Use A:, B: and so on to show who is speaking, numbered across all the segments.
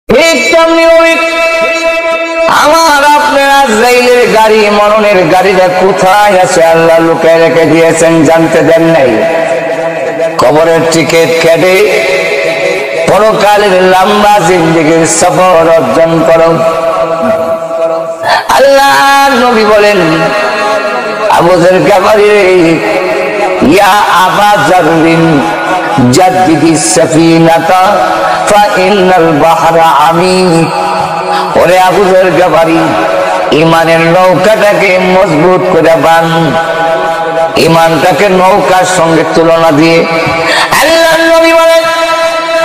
A: ঠিক তেমনি আমার আপনার আজরাইলের গাড়ি, মরণের গাড়িটা কোথায় আছে আল্লাহ লুকিয়ে রেখে দিয়েছেন, জানতে দেন নাই। কবরের টিকিট কেটে পরকালের লম্বা জিন্দেগির সফর অর্জন করো। আল্লাহ নবী বলেন, আবু যর গফারী, ইয়া আবা যররিন জাদ্দিদিস সাফিনাতা ফাইনাল বাহরা আমিক। ওরে আবু যর গফারী, ইমানের নৌকাটাকে মজবুত করে বান। ইমানটাকে নৌকার সঙ্গে তুলনা দিয়ে আল্লাহ নবী বলেন,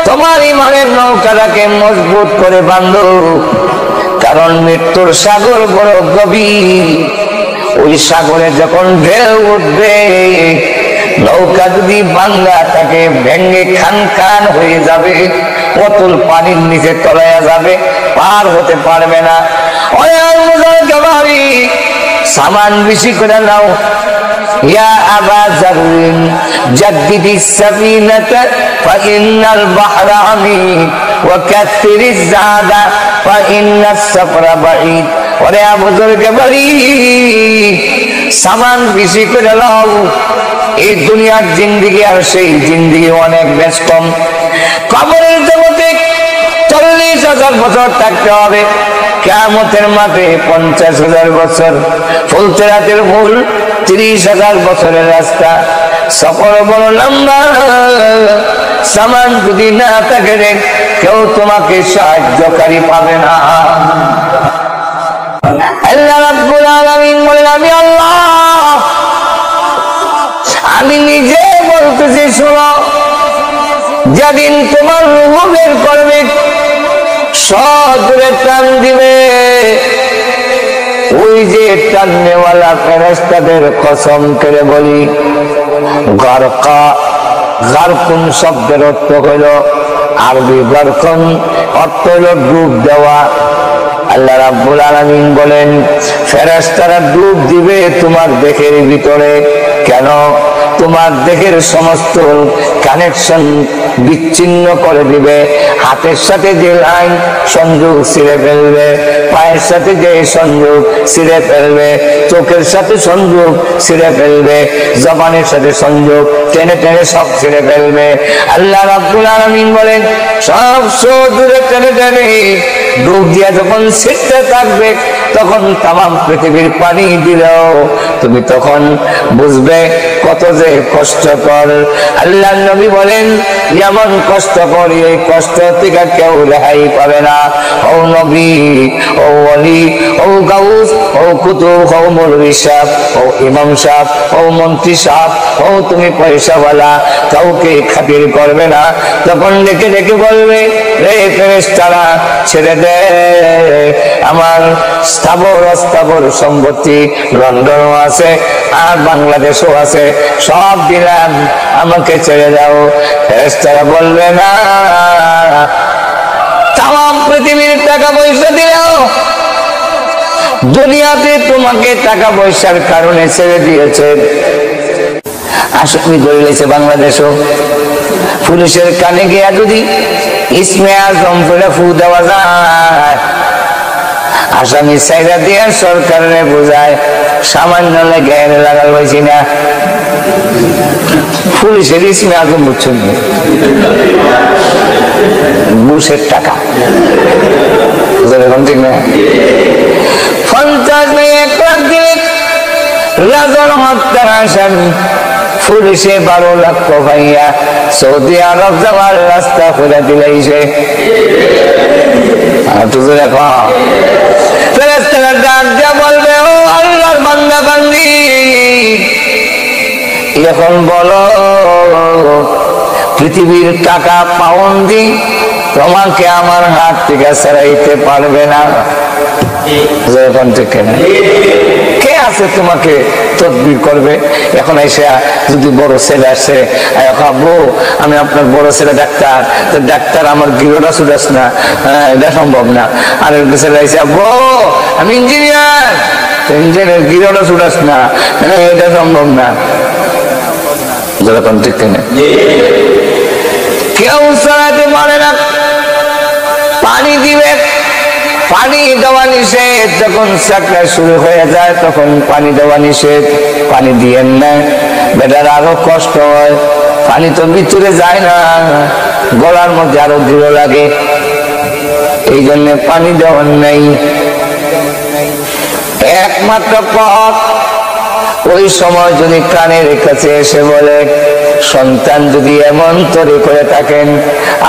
A: তোমার ইমানের নৌকাটাকে মজবুত করে বাঁধো, কারণ মৃত্যুর সাগর বড় গভীর। ওই সাগরে যখন ঢেউ উঠবে, নৌকা যদি বাংলা থাকে ভেঙে খান খান হয়ে যাবে, অতল পানির নিচে তলায়া যাবে, পার হতে পারবে না। সামান বেশি করে নাও। ইয়া আবা যররিন জাদ্দিদিস সাফিনাতা ফাইনাল বাহরা আমিক ওয়া কাসরিজ যাদা ফাইনাস সাফরা বাঈদ। ওরে আবু যর গফারী, সামান বেশি করে নাও। এই দুনিয়ার জিন্দেগি আর সেই জিন্দেগি অনেক বেশ কম। কবরের জগতে 40,000 বছর থাকতে হবে, কিয়ামতের মাঠে 50,000 বছর, ফুলতেরাতের মূল 30,000 বছরের রাস্তা। সফর বড় লম্বা। সামান যদি না থাকে, কেউ তোমাকে সাহায্যকারী পাবে না। আল্লাহ রাব্বুল আলামিন বলেন, আমি আল্লাহ, আমি নিজে বলতেছি, শোনো, যেদিন তোমার রূহ বের করবে, সজোরে টান দিবে, ওই যে টাননেওয়ালা ফেরেশতাদের কসম করে বলি, গারকা, গারকুন শব্দের অর্থ হইল আরবি গারকুন, অর্থ হইল ডুব দেওয়া। আল্লাহ রাব্বুল আলামিন বলেন, ফেরেশতারা ডুব দিবে তোমার দেহের ভিতরে। কেন? তোমার দেহের সমস্ত কানেকশন বিচ্ছিন্ন করে দিবে। হাতের সাথে যে লাইন সংযোগ ছিঁড়ে ফেলবে, পায়ের সাথে যে সংযোগ ছিঁড়ে ফেলবে, চোখের সাথে সংযোগ ছিঁড়ে ফেলবে, জবানের সাথে সংযোগ টেনে টেনে সব ছিঁড়ে ফেলবে। আল্লাহ রাব্বুল আলামিন বলেন, সব দূরে টেনে টেনে ডুব দিয়া যখন ছিঁড়তে থাকবে, তখন তামাম পৃথিবীর পানি দিলেও তুমি তখন বুঝবে কত যে কষ্টকর। আল্লাহ নবী বলেন, যেমন কষ্টকর, এই কষ্ট থেকে কেউ রেহাই পাবে না। ও নবী, ও ওলি, ও গাউস, ও কুতুব, ও মৌলভী সাহেব, ও ইমাম সাহেব, ও মন্ত্রী সাহেব, ও তুমি পয়সাওয়ালা, কাউকে খাতির করবে না। তখন ডেকে ডেকে বলবে, রে ফেরেশতারা, ছেড়ে দে, আমার স্থাবর অস্থাবর সম্পত্তি লন্ডনও আছে আর বাংলাদেশও আছে, সব দিলাম, আমাকে ছেড়ে দাও। ফেরেশতারা বলবে, না, তাম পৃথিবীর টাকা পয়সা দিলেও দুনিয়াতে তোমাকে টাকা পয়সার কারণে ছেড়ে দিয়েছে। আসামি করে লেছে বাংলাদেশও। পুলিশের কানে গিয়া যদি ইসমে আজম করে ফু দেওয়া যায়, আসামি সাইরা দিয়ে সরকারে বোঝায়, সামান্য লেগে লাগাল হয়েছি না। পুলিশের ইসমে আজম বুঝছেন, ঘুষের টাকা। ঠিক না? 50 মেয়ে 1 লাখ দিলে রাজার হত্যার আসামি, পুলিশে 12 লাখ ভাইয়া সৌদি আরব যাওয়ার রাস্তা খুলে দিলেছে। ফেরেশতারা ডাক দিয়া বলবে, ও আল্লাহর বান্দা বান্দি, এখন বলো, পৃথিবীর টাকা পাউন্ড তোমাকে আমার হাত থেকে ছাড়াইতে পারবে না। কে আছে তোমাকে তদবির করবে? এখন এসে যদি বড় ছেলে আসে, আব্বু আমি আপনার বড় ছেলে ডাক্তার, তো ডাক্তার আমার গৃহটা ছুটাস না, এটা সম্ভব না। আর ছেলে এসে, আব্বু আমি ইঞ্জিনিয়ার, ইঞ্জিনিয়ার গৃহটা ছুটাস না, এটা সম্ভব না। যেরকম ঠিক কিনা? কেউ ছাড়াতে পারে না। পানি দিবে, পানি দেওয়া নিষেধ। যখন চাকরা শুরু হয়ে যায় তখন পানি দেওয়া নিষেধ। পানি দিয়েন না, বেটার আরো কষ্ট হয়। পানি তো ভিতরে যায় না, গলার মধ্যে আরো দৃঢ় লাগে, এই জন্য পানি দেওয়ার নাই। একমাত্র পথ, ওই সময় যদি কানের কাছে এসে বলে, সন্তান যদি এমন তরে করে থাকেন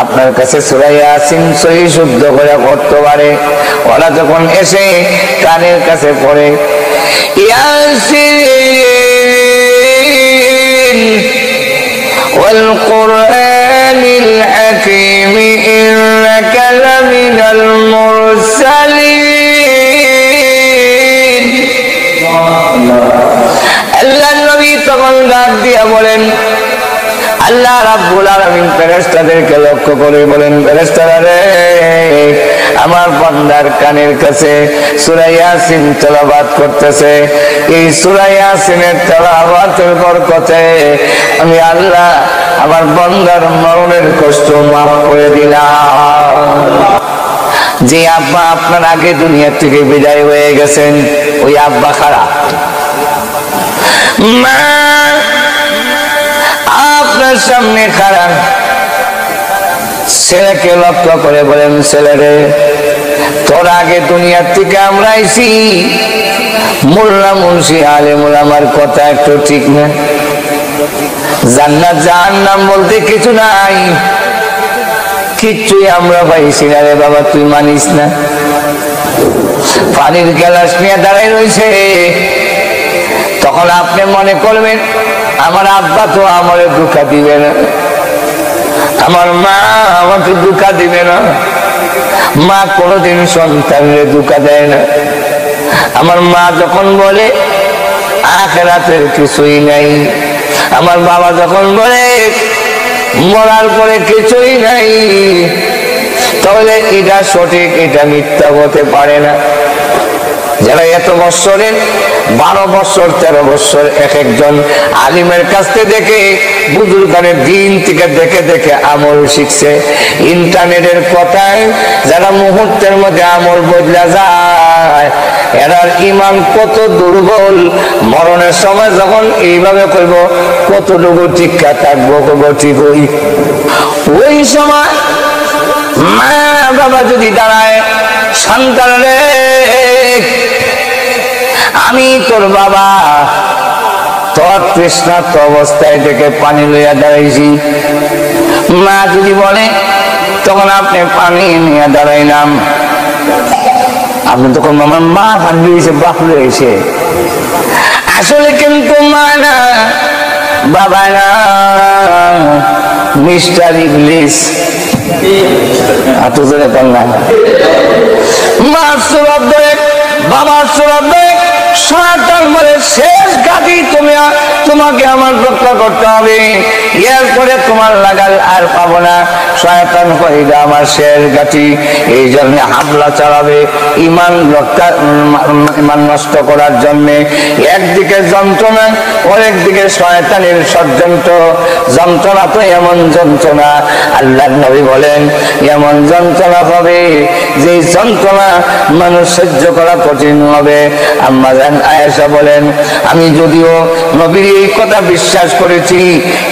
A: আপনার কাছে সূরা ইয়াসিন সহি শুদ্ধ করে পড়তে পারে, ওরা যখন এসে কানের কাছে পড়ে ইয়াসিন ওয়াল কুরআনিল হাকীম ইন্নাকা লামিনাল মুরসালিন, আল্লাহর নবী তখন ডাক দিয়া বলেন, আল্লাহ রাব্বুল আলামিন ফেরেশতাদেরকে লক্ষ্য করে বলেন, ফেরেশতারা রে, আমার বান্দার কানের কাছে সূরা ইয়াসিন তেলাওয়াত করতেছে, এই সূরা ইয়াসিনের তেলাওয়াতের বরকতে আমি আল্লাহ আমার বান্দার মরণের কষ্ট মাফ করে দিলাম। যে আব্বা আপনার আগে দুনিয়া থেকে বিদায় হয়ে গেছেন, ওই আব্বা খারাপ। মা আপনার সামনে খারাপ, ছেলেকে লক্ষ্য করে বলেন, ছেলেরে, তোর আগে দুনিয়ার থেকে আমরা আইছি, মোল্লা মুন্সি আলেমুল আমার কথা একটু ঠিক না, জান্নাত জাহান্নাম বলতে কিছু নাই, কিচ্ছুই আমরা পাইছি না রে বাবা, তুই মানিস না। পানির গ্লাস নিয়ে দাঁড়াই রয়েছে, তখন আপনি মনে করবেন আমার আব্বা তো আমারে ধোঁকা দিবে না, আমার মা আমাকে ধোঁকা দিবে না। মা কোনোদিন সন্তানরে ধোঁকা দেয় না। আমার মা যখন বলে আখিরাতের কিছুই নাই, আমার বাবা যখন বলে মরার পরে কিছুই নাই, তাহলে এটা সঠিক এটা মিথ্যা হতে পারে না। যারা এত বছরের 12 বছর 13 বছর এক একজন আলিমের কাছ থেকে দেখে, বুজুর্গানের দিন থেকে দেখে দেখে আমল শিখছে, ইন্টারনেটের কথায় যারা মুহূর্তের মধ্যে আমল বদলা যায়, এরার ইমান কত দুর্বল, মরণের সময় যখন এইভাবে করব কতটুকু টিকা থাকবো, ঠিক ওই সময় মা বাবা যদি দাঁড়ায়, সন্তান রে, আমি তোর বাবা, তোর তৃষ্ণার্ত অবস্থায় থেকে পানি লইয়া দাঁড়াইছি। মা যদি বলে, তখন আপনি পানি নিয়ে দাঁড়াইলাম, আপনি তখন আমার মা ভাঙ্গি হয়েছে, বাপ রয়েছে। আসলে কিন্তু মা না, বাবা না, মিস্টার ইবলিস। এত জোরে করলাম, মার সুরত ধরে, বাবার সুরত ধরে, শয়তান বলে শেষ ঘাটি তোমাকে আমার রক্ষা করতে হবে, এরপরে তোমার লাগাল আর পাবো না। শয়তান কইরা আমার শেষ ঘাটি, এই জন্য হামলা চালাবে ইমান রক্ষা, ইমান নষ্ট করার জন্য। একদিকে যন্ত্রণা, আরেকদিকে শয়তানের ষড়যন্ত্র। যন্ত্রণা তো এমন যন্ত্রণা, আল্লাহর নবী বলেন এমন যন্ত্রণা হবে যে যন্ত্রণা মানুষ সহ্য করা কঠিন হবে। আম্মা জান আয়েশা বলেন, আমি যদিও নবীর এই কথা বিশ্বাস করেছি,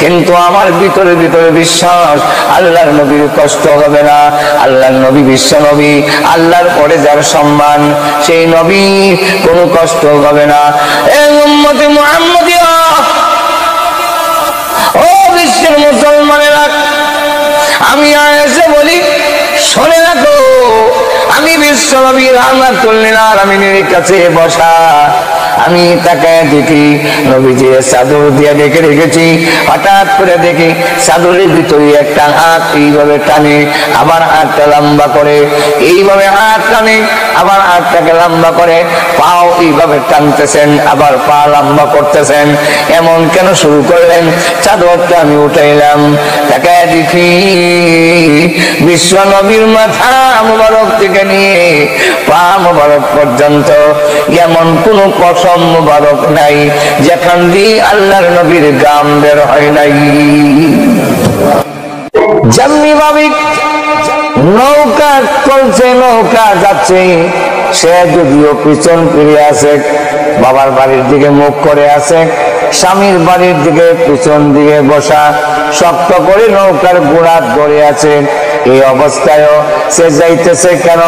A: কিন্তু আমার ভিতরে ভিতরে বিশ্বাস আল্লাহর নবীর কষ্ট হবে না। আল্লাহর নবী বিশ্ব নবী, আল্লাহর পরে যার সম্মান, সেই নবী কোনো কষ্ট হবে না। এই উম্মতে মুহাম্মাদিয়া, ও বিশ্বের মুসলমানেরা, আমি আয়েশা বলি, শুনে রাখো, আমি বিশ্ব নবী রাহমাতুল লিল আলামিনের কাছে বসা, আমি তাকে দেখি নবীজি চাদর দিয়ে ডেকে রেখেছি, হঠাৎ করে দেখি চাদরের ভিতরে একটা হাত এইভাবে টানে, আবার হাতটা লম্বা করে, এইভাবে হাত টানে, আবার হাতটাকে লম্বা করে, পাও এইভাবে টানতেছেন, আবার পা লম্বা করতেছেন। এমন কেন শুরু করলেন? চাদরটা আমি উঠাইলাম, তাকে দেখি বিশ্ব নবীর মাথা মুবারক থেকে নিয়ে পা মুবারক পর্যন্ত এমন কোন পশম মুবারক নাই যেখান দিয়ে আল্লাহর নবীর গাম বের হয় নাই। যেমনি ভাবে নৌকা চলছে, নৌকা যাচ্ছে, সে যদিও পিছন ফিরে আছে, বাবার বাড়ির দিকে মুখ করে আছে, স্বামীর বাড়ির দিকে পিছন দিকে বসা, শক্ত করে নৌকার গোড়া ধরে আছে। এই অবস্থায়ও সে যাইতেছে কেন?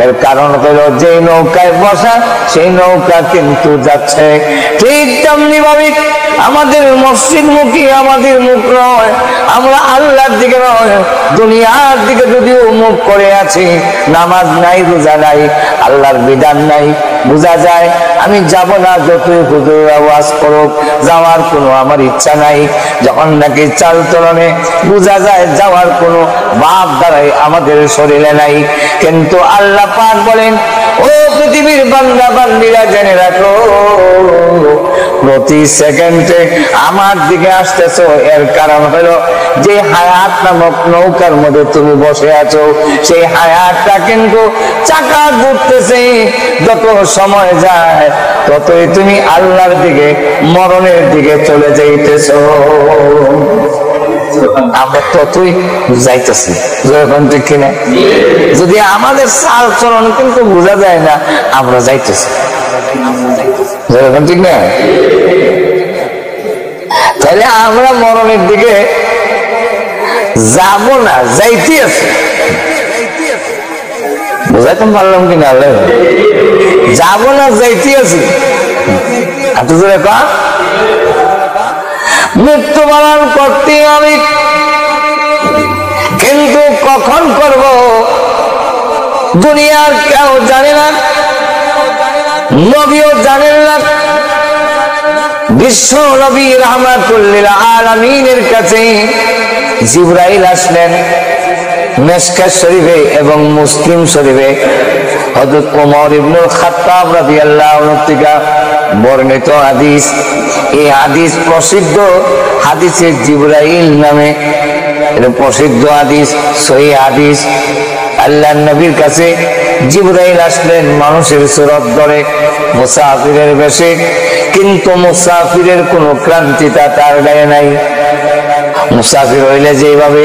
A: এর কারণ হলো যে নৌকায় বসা সেই নৌকা কিন্তু যাচ্ছে। ঠিক তেমনি ভাবে আমাদের মসজিদ মুখী আমাদের মুখ নয়, আমরা আল্লাহর দিকে নয়, দুনিয়ার দিকে যদিও মুখ করে আছি, নামাজ নাই, রোজা নাই, আল্লাহর বিধান নাই, বোঝা যায় আমি যাব না, যতই হুজুর আওয়াজ করুক, যাওয়ার কোনো আমার ইচ্ছা নাই। যখন নাকি চাল চলনে বোঝা যায় যাওয়ার কোনো ভাব দ্বারাই আমাদের শরীরে নাই। কিন্তু আল্লাহ পাক বলেন, ও পৃথিবীর বান্দা বান্দিরা জেনে রাখো, প্রতি সেকেন্ডে আমার দিকে আসতেছো, এর কারণ হলো যে হায়াত নামক নৌকার মধ্যে তুমি বসে আছো, সেই হায়াতটা কিন্তু চাকা ঘুরতেছে। যত সময় যায় ততই তুমি আল্লাহর দিকে, মরণের দিকে চলে যাইতেছো। আমরা ততই যাইতেছি, যখন ঠিক কিনা? যদি আমাদের চাল চলন কিন্তু বোঝা যায় না, আমরা যাইতেছি, যখন ঠিক না? তাহলে আমরা মরণের দিকে যাব না, যাইতে আছি। বুঝাইতে পারলাম কিনা? যাব না, যাইতে আছি। মৃত্যুবরণ করতে আমি, কিন্তু কখন করব দুনিয়ার কেউ জানে না, নবীও জানেন না। বিশ্ব নবী রাহমাতুল লিল আলামিনের কাছে জিবরাইল আসলেন। মিশকাত শরীফে এবং মুসলিম শরীফে হযরত ওমর ইবনুল খাত্তাব রাদিয়াল্লাহু আনহু থেকে বর্ণিত হাদিস। এই হাদিস প্রসিদ্ধ হাদিসে জিবরাইল নামে, এটা প্রসিদ্ধ হাদিস, সহিহ হাদিস। আল্লাহর নবীর কাছে জিবরাইল আসলেন মানুষের সুরত ধরে, মুসাফিরের বেশে, কিন্তু মুসাফিরের কোনো ক্লান্তিতা তার গায়ে নাই। মুসাফির হইলে যেভাবে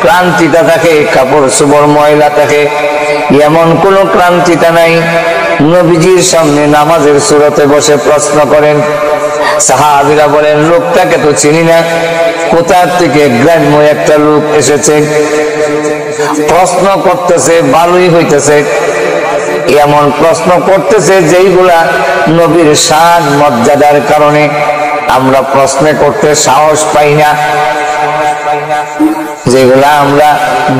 A: ক্লান্তিতা থাকে, কাপড় চোপড় ময়লা থাকে, এমন কোনো ক্লান্তিতা নাই। নবীজির সামনে নামাজের সুরতে বসে প্রশ্ন করেন। সাহাবীরা বলেন, লোকটাকে তো চিনি না, কোথা থেকে গ্রাম্য একটা লোক এসেছে, প্রশ্ন করতেছে, ভালোই হইতেছে, এমন প্রশ্ন করতেছে যেইগুলা নবীর শান মর্যাদার কারণে আমরা প্রশ্ন করতে সাহস পাই না, যেগুলা আমরা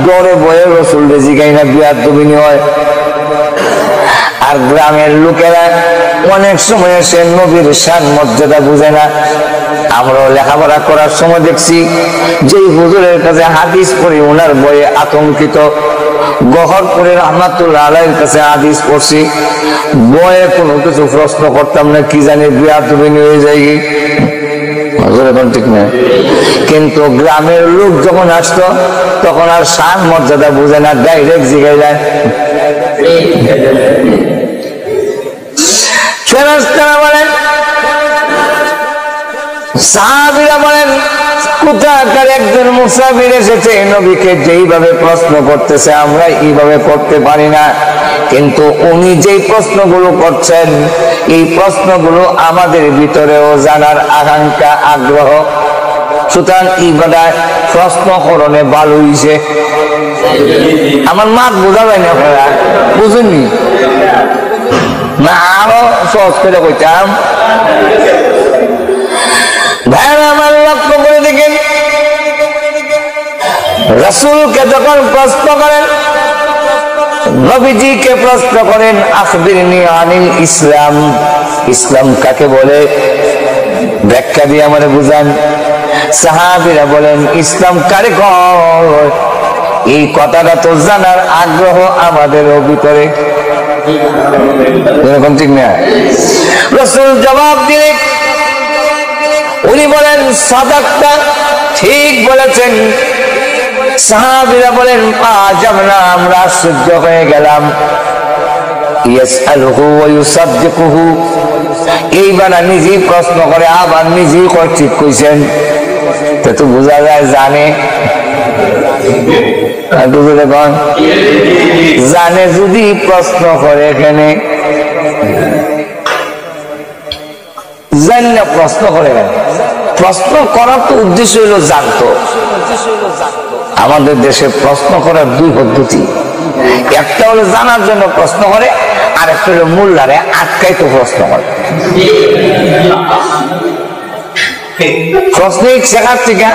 A: ডরে বয়ে রসুল জিগাই না, বিয়াদবি হয়। আর গ্রামের লোকেরা অনেক সময় এসে নবীর শান মর্যাদা বুঝে না। আমরা লেখাপড়া করার সময় দেখছি যে হুজুরের কাছে হাদিস পড়ি ওনার বয়ে আতঙ্কিত, গহরপুরে রাহমাতুল্লাহ আলাইহির কাছে হাদিস পড়ছি, বয়ে কোনো কিছু প্রশ্ন করতাম না, কি জানি বিয়াদবি হয়ে যায়। এখন ঠিক না? কিন্তু গ্রামের লোক যখন আসতো তখন আর শান মর্যাদা বুঝে না, ডাইরেক্ট জিগাই যায়। ফেরেশতারা বলেন, সাহাবীরা বলেন, কোথাকার একজন মুসাফির এসেছে, নবীকে যেইভাবে প্রশ্ন করতেছে আমরা এইভাবে করতে পারি না, কিন্তু উনি যেই প্রশ্নগুলো করছেন এই প্রশ্নগুলো আমাদের ভিতরেও জানার আকাঙ্ক্ষা, আগ্রহ। সুতরাং ইবাদত প্রশ্ন করণে ভালো হইছে। আমার মাত বোঝা যায় না, আপনারা বুঝেননি না? আরো সহজ করে কইতাম। ভাইরা আমার লক্ষ্য করে দেখেন, রাসূলকে যখন প্রশ্ন করেন, নবীজিকে প্রশ্ন করেন, আখবিরনি আনিল ইসলাম, ইসলাম কাকে বলে ব্যাখ্যা দিয়ে আমারে বুঝান। সাহাবীরা বলেন, ইসলাম কারে কয়? এই কথাটা তো জানার আগ্রহ আমাদের ভিতরে, এরকম ঠিক না? রাসূল জবাব দিলেন, উনি বলেন, সাদাক্তা, ঠিক বলেছেন। সাহাবীরা বলেন, আজাবনা, আমরা আশ্চর্য হয়ে গেলাম। ইয়াসআলুহু ওয়া ইউসাদ্দিকুহু, এইবার নিজেই প্রশ্ন করে আবার নিজেই ঠিক কইছেন, তো বোঝা যায় জানে। জানে যদি প্রশ্ন করে এখানে জানলে প্রশ্ন করে কেন? প্রশ্ন করার তো উদ্দেশ্য হলো জানতো। আমাদের দেশে প্রশ্ন করার দুই পদ্ধতি, একটা হলো জানার জন্য প্রশ্ন করে, আর একটা হলো মোল্লারে আটকাইতে প্রশ্ন করে। প্রশ্ন শেখার থেকে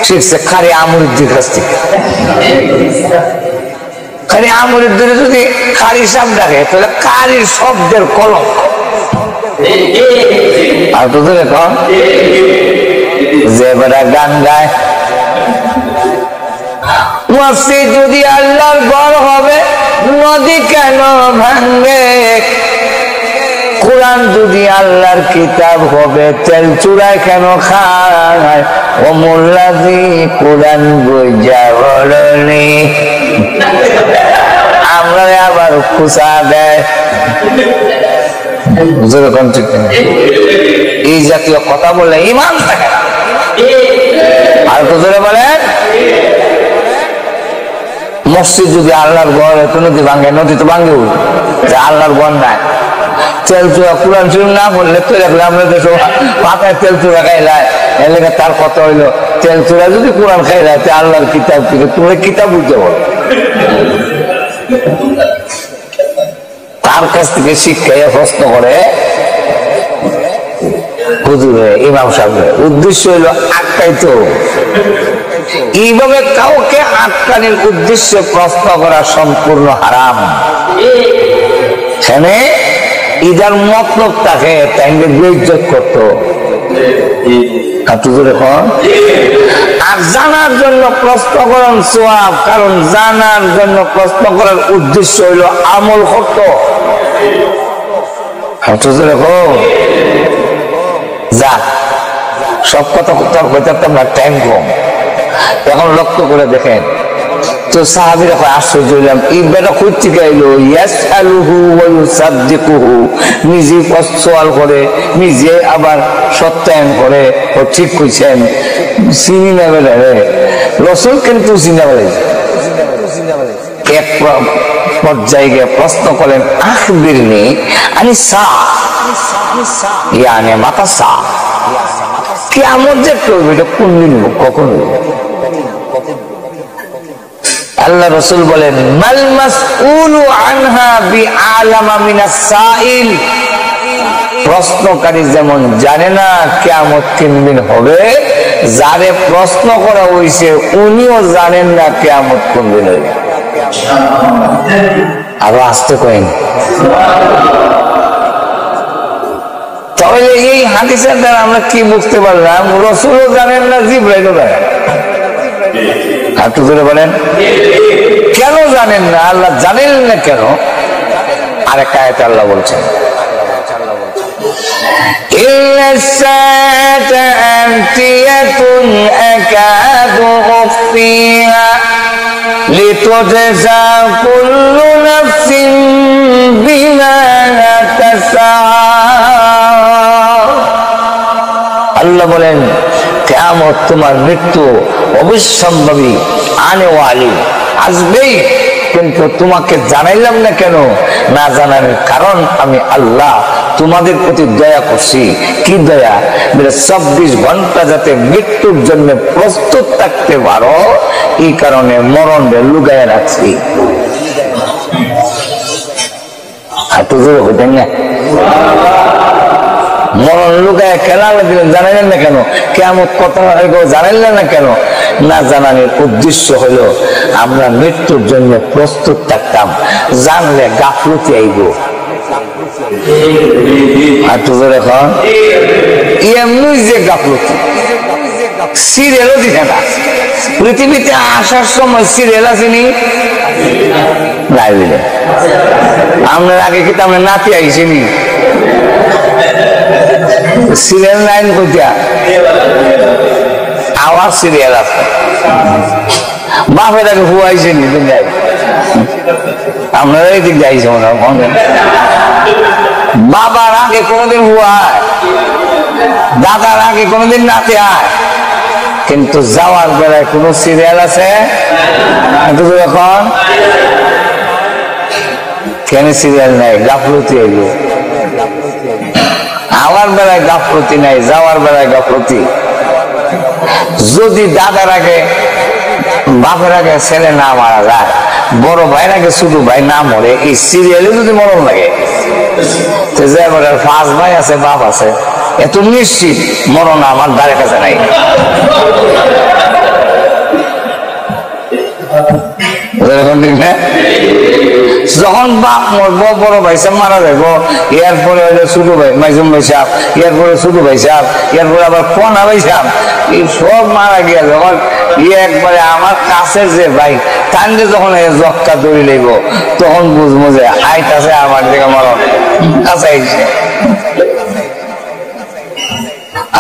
A: শিখছে খালি আমরুদ্দির কাছ থেকে। খালি আমরুদ্দির যদি কারি সাপ ডাকে তাহলে কারির শব্দের কলঙ্ক। আর তো এখন যে বেড়া গান গায়, মসজিদ যদি আল্লাহর ঘর হবে নদী কেন ভাঙবে, কোরআন যদি আল্লাহর কিতাব হবে তেল চূড়ায় কেন খায়, ও মোল্লাজি কোরআন বুঝা বলনি আমরা আবার খুশা দেয়। এই জাতীয় কথা বললে ইমান থাকে না। আর তো জোরে বলেন, মসজিদ যদি আল্লাহর ঘর এত নদী ভাঙে, নদী তো ভাঙে আল্লাহর ঘর নাই। তেল চূড়া কোরআন শরীফ না বললে তো আমরা দেশ পাতায় তেল চূড়া খাইলায়, এলাকা তার কথা হইলো তেল চূড়া যদি কোরআন খাইলায় আল্লাহর কিতাব থেকে তুমি কিতাব বুঝতে বলো। তার কাছ থেকে শিক্ষায় প্রশ্ন করে হুজুরে ইমাম সাহেবের উদ্দেশ্য হইল আটকাইতো। এইভাবে কাউকে আটকানোর উদ্দেশ্যে প্রশ্ন করা সম্পূর্ণ হারাম। এখানে ইদার মতলব তাকে তাইলে বেইজ্জত করতো। আর জানার জন্য প্রশ্ন করার সওয়াব, কারণ জানার জন্য প্রশ্ন করার উদ্দেশ্য হইল আমল করত। যা সব কথা বলতে আমরা টাইম কম, এখন লক্ষ্য করে দেখেন তো সাহাবীরা আশ্চর্য হইলাম, এই বেটা কই থেকে আইলো? ইয়াসআলুহু ওয়া ইউসাদ্দিকুহু, নিজে সওয়াল করে নিজে আবার সত্যায়ন করে, ও ঠিক কইছেন চিনি না বেটা রে রাসূল কিন্তু চিনা বলে। এক পর্যায়ে গিয়ে প্রশ্ন করেন আখবিরনি আনি সা, ইয়ানি মাতা সা, কিয়ামত যে করবে এটা কোন দিন কখন? আল্লাহ রাসূল বলেন মাল মাসউলু আনহা বিআলামা মিনাস সাইল, প্রশ্নকারী যেমন জানে না কিয়ামত কোন দিন হবে, যারে প্রশ্ন করা হইছে উনিও জানেন না কিয়ামত কোন দিন হবে। আরো আসতে কইন। তাহলে এই হাদিসের দ্বারা আমরা কি বুঝতে পারলাম? রাসূলও জানেন না, জিবরাইলও জানেন না। একটু ধরে বলেন কেন জানেন না? আল্লাহ জানেন না কেন? আরেকটা আয়াতে আল্লাহ বলছেন লিতুজজা কুল্লু নাফসিন বিমা তাসআ। আল্লাহ বলেন কিয়ামত তোমার মৃত্যু অবশ্যম্ভাবী আনেওয়ালি, আসবেই, কিন্তু তোমাকে জানাইলাম না কেন? না জানার কারণ আমি আল্লাহ তোমাদের প্রতি দয়া করছি। কি দয়া? 24 ঘন্টা যাতে মৃত্যুর জন্য প্রস্তুত থাকতে পারো, এই কারণে মরণ লুকায় রাখছি। মরণ লুকায় খেলা দিলেন, জানাইলেন না কেন? কিয়ামত কত জানাইলেন না কেন? না জানানোর উদ্দেশ্য হলো আমরা মৃত্যুর জন্য প্রস্তুত থাকতাম, জানলে গাফলতি আইব। এখন এমনি যে গাফলতি, সিরিয়ালও দিছে না। পৃথিবীতে আসার সময় সিরিয়াল আসেনি, লাইব্রেরি আমরা আগে কিন্তু আমরা নাতি আইসিনি, সিরিয়াল লাইন কোথা আওয়াজ সিরিয়াল আছে। বাপের আগে হুয়াইছেনি দুনিয়ায়, আমরা এই দিক যাইছি মনে হয়। বাবার আগে কোনোদিন হুয়ায়, দাদার আগে কোনোদিন নাতে আয়, কিন্তু যাওয়ার বেলায় কোন সিরিয়াল আছে? এখন কেন সিরিয়াল নাই? গাফলতি হইল। আমার বেলায় গাফলতি নাই, যাওয়ার বেলায় গাফলতি। যদি দাদার আগে বাপের আগে ছেলে না মারা যায়, বড় ভাইয়ের আগে ছোট ভাই না মরে, এই সিরিয়ালে যদি মরণ লাগে, পাঁচ ভাই আছে, বাপ আছে, এত নিশ্চিত মরণ আমার দ্বারের কাছে নাই। যখন বাপ মরবো, বড় ভাই সাহেব মারা যাবো, এরপরে হইলো ছোট ভাই মাইজুম ভাই সাহেব, এরপরে ছোট ভাই সাহেব, এরপরে আবার কোনা ভাই সাহেব, এই সব মারা গিয়া যখন একবারে আমার কাছে যে ভাই কান্দে যখন জক্কা দড়ি লইব, তখন বুঝবো যে আইতাছে আমার দিকে মরণ কাছে আইছে।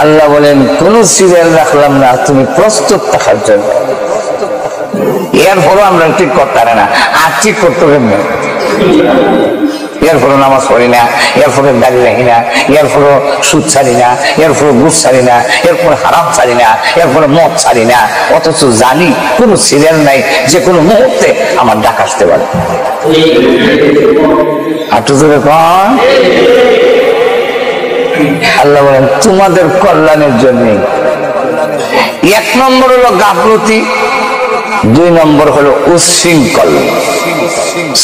A: আল্লাহ বলেন কোন সিরিয়াল রাখলাম না, তুমি প্রস্তুত থাকার জন্য। এরপরও আমরা ঠিক করতে পারি না, আর ঠিক করতে কেমন? এরপরও নামাজ পড়ি না, এরপরে দাড়ি রাখি না, এরপরও সুদ ছাড়ি না, এরপরে ঘুষ ছাড়ি না, এরপরে হারাম ছাড়ি না, এরপরে মদ ছাড়ি না, অথচ জানি কোনো সিরিয়াল নাই যে কোনো মুহূর্তে আমার ডাক আসতে পারে। আল্লাহ বলেন তোমাদের কল্যাণের জন্য। এক নম্বর হলো গাফলতি, দুই নম্বর হলো উশৃঙ্খল।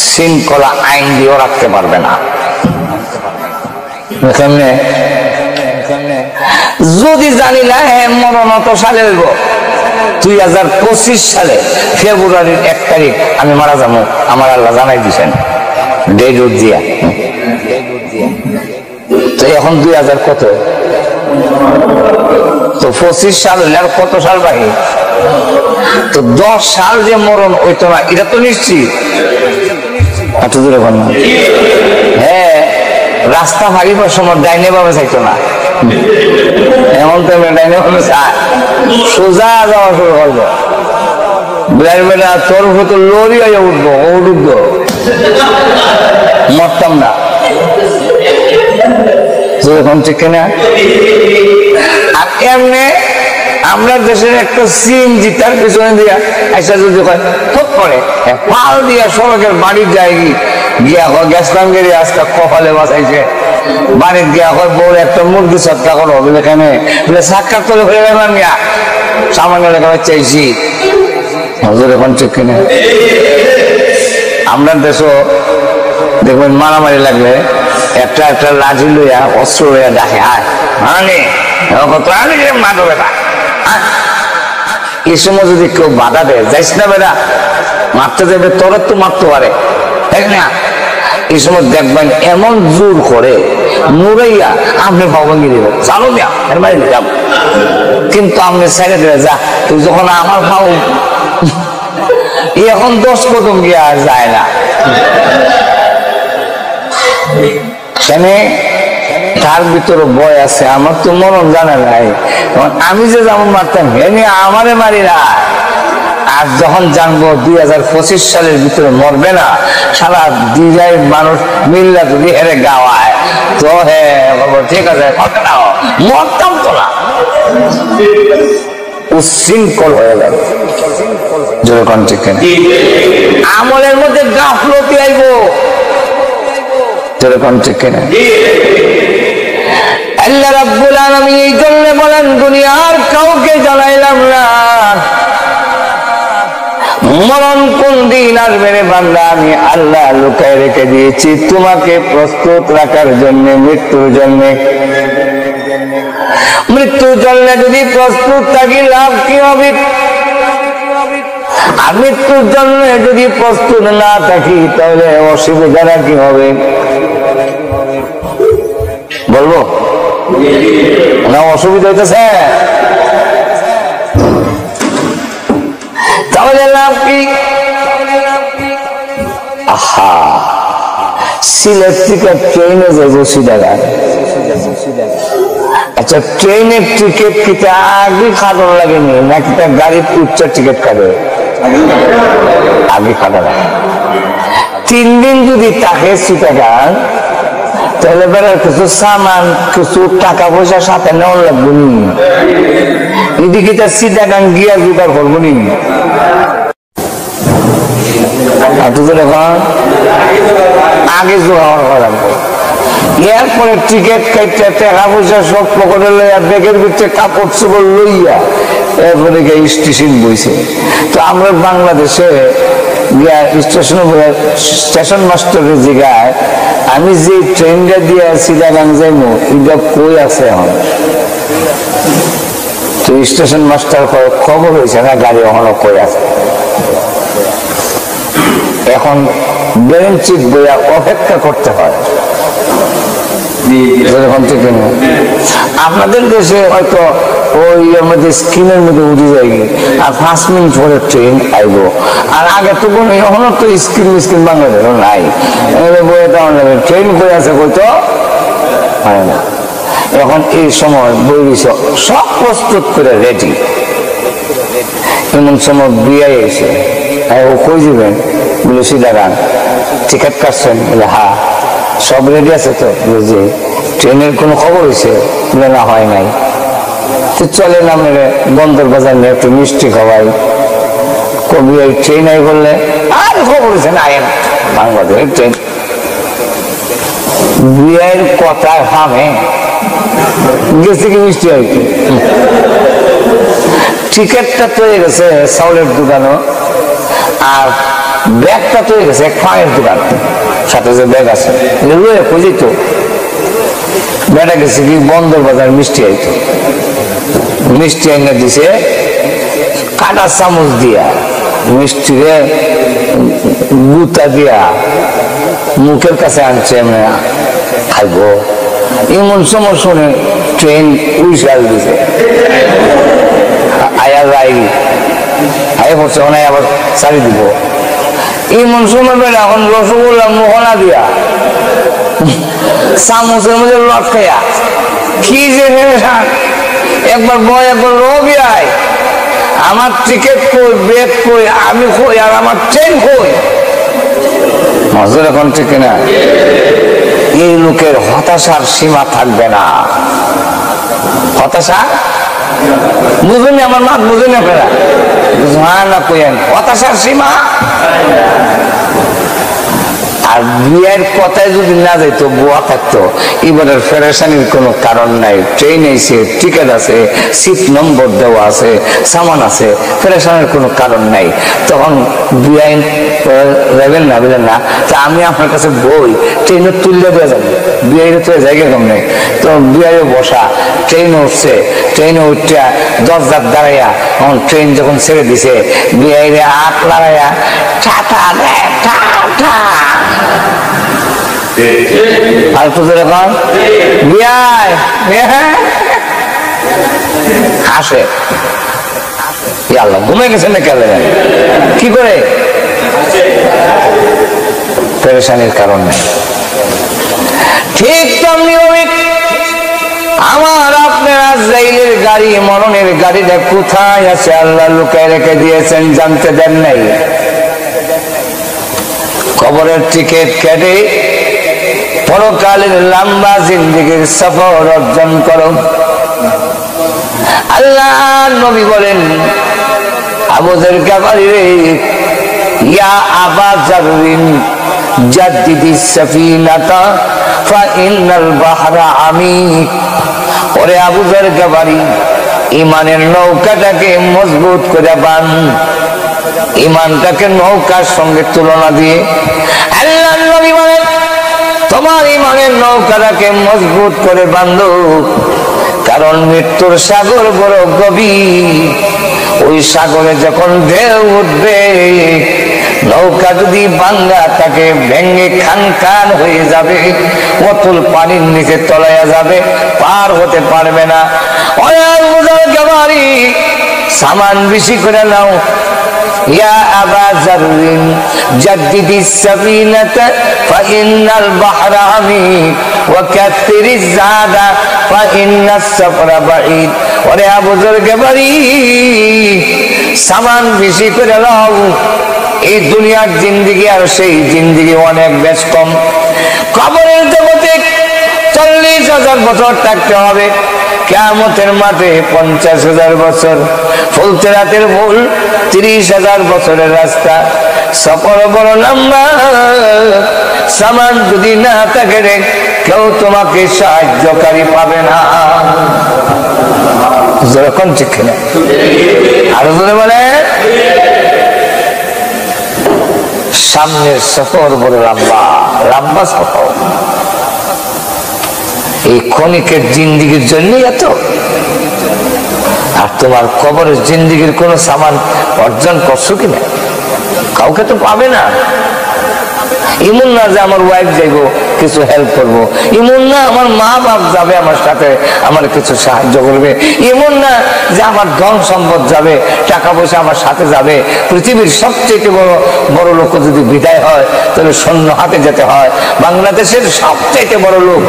A: শৃঙ্খলা আইন দিয়েও রাখতে পারবে না। যদি জানি না হ্যাঁ মরণ অত সালে হইব, 2025 সালে ফেব্রুয়ারির 1 তারিখ আমি মারা যাবো, আমার আল্লাহ জানাই দিছেন ডেট দিয়া। তো এখন 2000 কত, তো 25 সাল হইলে আর কত সাল বাকি? তো 10 সাল যে মরণ হইতো না, এটা তো নিশ্চিত। হ্যাঁ, রাস্তা ভাগিবার সময় ডাইনে ভাবে চাইতো না, এমন তো ডাইনে ভাবে চায়, সোজা যাওয়া শুরু করবো। বেটা তোর হয়তো লরি হয়ে উঠবো, উঠবো, মরতাম না। এখন ঠিক না? আর এমনি আমরা দেশের একটা সিএনজি তার পিছনে দিয়া আইসা যদি খুব করে পাল দিয়া সড়কের বাড়ির যায় গিয়া হয় গ্যাসলাম গেলে আজকে কপালে বাঁচাইছে, বাড়ির গিয়া হয় বউ একটা মুরগি সৎকা করো এখানে সাক্ষাৎ করে ফেলে গেলাম গিয়া সামান্য লেখা চাইছি। এখন ঠিক কিনা? আমরা দেশও দেখবেন মারামারি লাগলে একটা একটা লাঠি লইয়া অস্ত্র লইয়া ডাকে, আয় মানে মারো বেটা। এই সময় যদি কেউ বাধা দেয়, যাইস না বেটা, মারতে যাবে, তোর তো মারতে পারে, তাই না? এই সময় দেখবেন এমন জোর করে মুরাইয়া আপনি ভাবঙ্গি দিব, জানো না এর বাড়ি যাব, কিন্তু আপনি ছেড়ে দেবে, যা তুই যখন আমার ভাও এখন 10 কদম গিয়া আর যায় না। তার ভিতরে বয় আছে, আমার তো মরণ জানে নাই, আমি যে যেমন মারতাম হেনে আমারে মারি না। আর যখন জানবো 2025 সালের ভিতরে মরবে না, সারা দিজাই মানুষ মিল্লা যদি হেরে গাওয়ায়, তো হ্যাঁ ঠিক আছে মরতাম তো না, উশৃঙ্খল হয়ে যাবে। যেরকম ঠিক আমলের মধ্যে গাফলতি আইব, যেরকম ঠিক না? আল্লাহ রাব্বুল আলামিন এই জন্য বলেন দুনিয়ার কাউকে জানাইলাম না মরণ কোন দিন আসবে রে বান্দা, আমি আল্লাহ লুকায় রেখে দিয়েছি তোমাকে প্রস্তুত রাখার জন্য, মৃত্যুর জন্য। মৃত্যুর জন্য যদি প্রস্তুত থাকি লাভ কি হবে? আর মৃত্যুর জন্য যদি প্রস্তুত না থাকি তাহলে অসুবিধাটা কি হবে বলবো না? অসুবিধা হইতেছে, তাহলে লাভ কি? আহা, সিলেট থেকে ট্রেনে যাবো সিটাগাং। আচ্ছা, ট্রেনের টিকিট কিটা আগে কাটার লাগেনি নাকি গাড়ির উচ্চ টিকিট কাটে? আগে কাটা লাগে। 3 দিন যদি থাকে সিটাগাং, তাহলে বেড়ার কিছু সামান কিছু টাকা পয়সা সাথে নেওয়ার লাগবে। এদিকে তার সিটাগাং গিয়া জোগাড় করবো নি আগে জোগাড় করা এরপরে টিকিট কাটতে টাকা পয়সা সব পকেটে লইয়া ব্যাগের ভিতরে কাপড় চোপড় লইয়া এরপরে গিয়ে স্টেশন বইছে। তো আমরা বাংলাদেশে গিয়া স্টেশন মাস্টারের জায়গায় আমি যে ট্রেনটা দিয়ে সিটাগাং যাইমু এটা কই আছে এখন? তো স্টেশন মাস্টার খবর হয়েছে না গাড়ি এখনো কই আছে। এখন বেঞ্চিত বইয়া অপেক্ষা করতে হয়। আপনাদের দেশে হয়তো ওই আমাদের স্ক্রিনের মধ্যে উঠে যায় আর 5 মিনিট পরে ট্রেন আইব। আর আগে তো কোনো এখনো তো স্ক্রিন বাংলাদেশ নাই, ট্রেন বই আছে হয়তো হয় না। এখন এই সময় বই সব প্রস্তুত করে রেডি। এমন সময় বিয়ে এসে ও কই যাবেন বলে সিটাগাং, টিকিট কাটছেন বলে হ্যাঁ। সব রেডি আছে তো? যে ট্রেনের কোনো খবর হয়েছে বলে না, হয় নাই। তো চলে না মেরে বন্দর বাজার নিয়ে একটু মিষ্টি খাওয়াই। কবি ওই ট্রেন আই বললে আর খবর হয়েছে না, বাংলাদেশের ট্রেন। বিয়ের কথা হামে গেছে কি মিষ্টি আর কি। টিকিটটা তৈরি গেছে চাউলের দোকানও, আর ব্যাগটা তৈরি গেছে খাওয়ার দোকান, সাথে যে ব্যাগ আছে খুঁজি তো বেটা গেছে কি বন্দর বাজার মিষ্টি আইতো। মিষ্টি এনে দিছে কাটা চামচ দিয়া, মিষ্টিরে গুতা দিয়া মুখের কাছে আনছে, খাইব। এমন সময় শুনে ট্রেন উইশাল দিছে, আয়া যাই আয় হচ্ছে ওনাই আবার চালি দিব। এমন সময় বেলা এখন রসগোল্লা মোহনা দিয়া চামচের মধ্যে লটকাইয়া কি যে একবার বয় একবার রবি আয়, আমার টিকিট কই, ব্যাগ কই, আমি কই, আর আমার ট্রেন কই। মজুর এখন ঠিক না? এই লোকের হতাশার সীমা থাকবে না। হতাশা বুঝুনি, আমার মা বুঝুনি আপনারা না কইেন হতাশার সীমা। আর বিয়ের কথায় যদি না যাইতো, বুয়া থাকতো, এবারের ফেরেশানির কোনো কারণ নাই। ট্রেন এসে টিকিট আছে, সিট নম্বর দেওয়া আছে, সামান আছে, ফেরেশানির কোনো কারণ নাই। তখন বিয়ে যাবেন না, বুঝলেন না? তা আমি আপনার কাছে বই ট্রেনে তুললে দেওয়া যাবে, বিয়ে তো জায়গা কম নেই। তো বিয়ে বসা, ট্রেন উঠছে, ট্রেনে উঠা দরজার দাঁড়াইয়া, এখন ট্রেন যখন ছেড়ে দিছে, বিয়ে আট লড়াইয়া টাটা টাটা আর তোদের এখন বিয়ায় হাসে। আল্লাহ ঘুমে গেছেন না কেন? কি করে? পেরেশানির কারণ নেই। ঠিক তেমনি আমার আপনার আজরাইলের গাড়ি, মরণের গাড়িটা কোথায় আছে আল্লাহ লুকায় রেখে দিয়েছেন, জানতে দেন নাই। কবরের টিকিট কেটে পরকালের লম্বা জিন্দেগির সফর অর্জন করো। আল্লাহ নবী বলেন, আবু যর গাফারি রে, ইয়া আবা যাররিন জাদ্দিদিস সাফিনাতা ফা ইন্নাল বাহরা আমিক। ওরে আবু যর গাফারি, ইমানের নৌকাটাকে মজবুত করে বান। ইমানটাকে নৌকার সঙ্গে তুলনা দিয়ে আল্লাহ নবী বলেন, তোমার ইমানের নৌকাটাকে মজবুত করে বাঁধো, কারণ মৃত্যুর সাগর বড় গভীর। ওই সাগরে যখন ঢেউ উঠবে, নৌকা যদি ভাঙ্গা তাকে ভেঙে খান খান হয়ে যাবে, অতল পানির নিচে তলাইয়া যাবে, পার হতে পারবে না। সামান বেশি করে নাও। ইয়া আবা যাররিন জাদ্দিদিস সাফিনাতা ফাইন্নাল বাহরা আমিক ওয়া কাসরিজ যাদা ফাইন্নাস সাফরা বাঈদ। ওরে আবু যর গাফারি, সামান বেশি করে নাও। এই দুনিয়ার জিন্দেগি আর সেই জিন্দেগি অনেক বেশ কম। কবরের জগতে 40,000 বছর থাকতে হবে। কিয়ামতের মাঠে 50,000 বছর, ফুলতেরাতের মূল 30,000 বছরের রাস্তা, সফর বড় লম্বা। সামান যদি না থাকে রে, কেউ তোমাকে সাহায্যকারী পাবে না। যেরকম ঠিক না, আরো জোরে বলে। সামনের সফর বড় লম্বা, লম্বা সফর। এই ক্ষণিকের জিন্দিগির জন্যই এত। আর তোমার কবরের জিন্দিগির কোন সামান অর্জন করছো কিনা? কাউকে তো পাবে না। এমন না যে আমার ওয়াইফ যাইবো কিছু হেল্প করবো, এমন না আমার মা বাপ যাবে আমার সাথে আমার কিছু সাহায্য করবে, এমন না যে আমার ধন সম্পদ যাবে, টাকা পয়সা আমার সাথে যাবে। পৃথিবীর সবচেয়ে বড় বড় লোক যদি বিদায় হয় তাহলে শূন্য হাতে যেতে হয়। বাংলাদেশের সবচেয়ে বড় লোক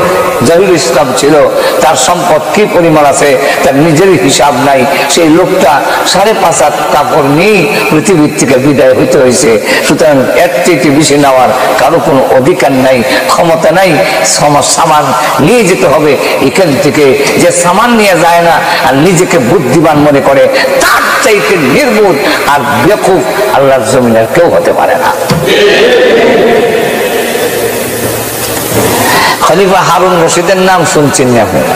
A: জহিরুল ইসলাম ছিল, তার সম্পদ কি পরিমাণ আছে তার নিজেরই হিসাব নাই। সেই লোকটা 5.5 হাত কাপড় নিয়ে পৃথিবীর থেকে বিদায় হইতে হয়েছে। সুতরাং এর চেয়ে বেশি নেওয়ার কারো কোনো অধিকার নাই, ক্ষমতা নাই। সামান নিয়ে যেতে হবে এখান থেকে। যে সামান নিয়ে যায় না আর নিজেকে বুদ্ধিমান মনে করে, তার চাইতে নির্বোধ আর বেকুফ আল্লাহর জমিনের কেউ হতে পারে না। খলিফা হারুন রশিদের নাম শুনছেন না আপনারা?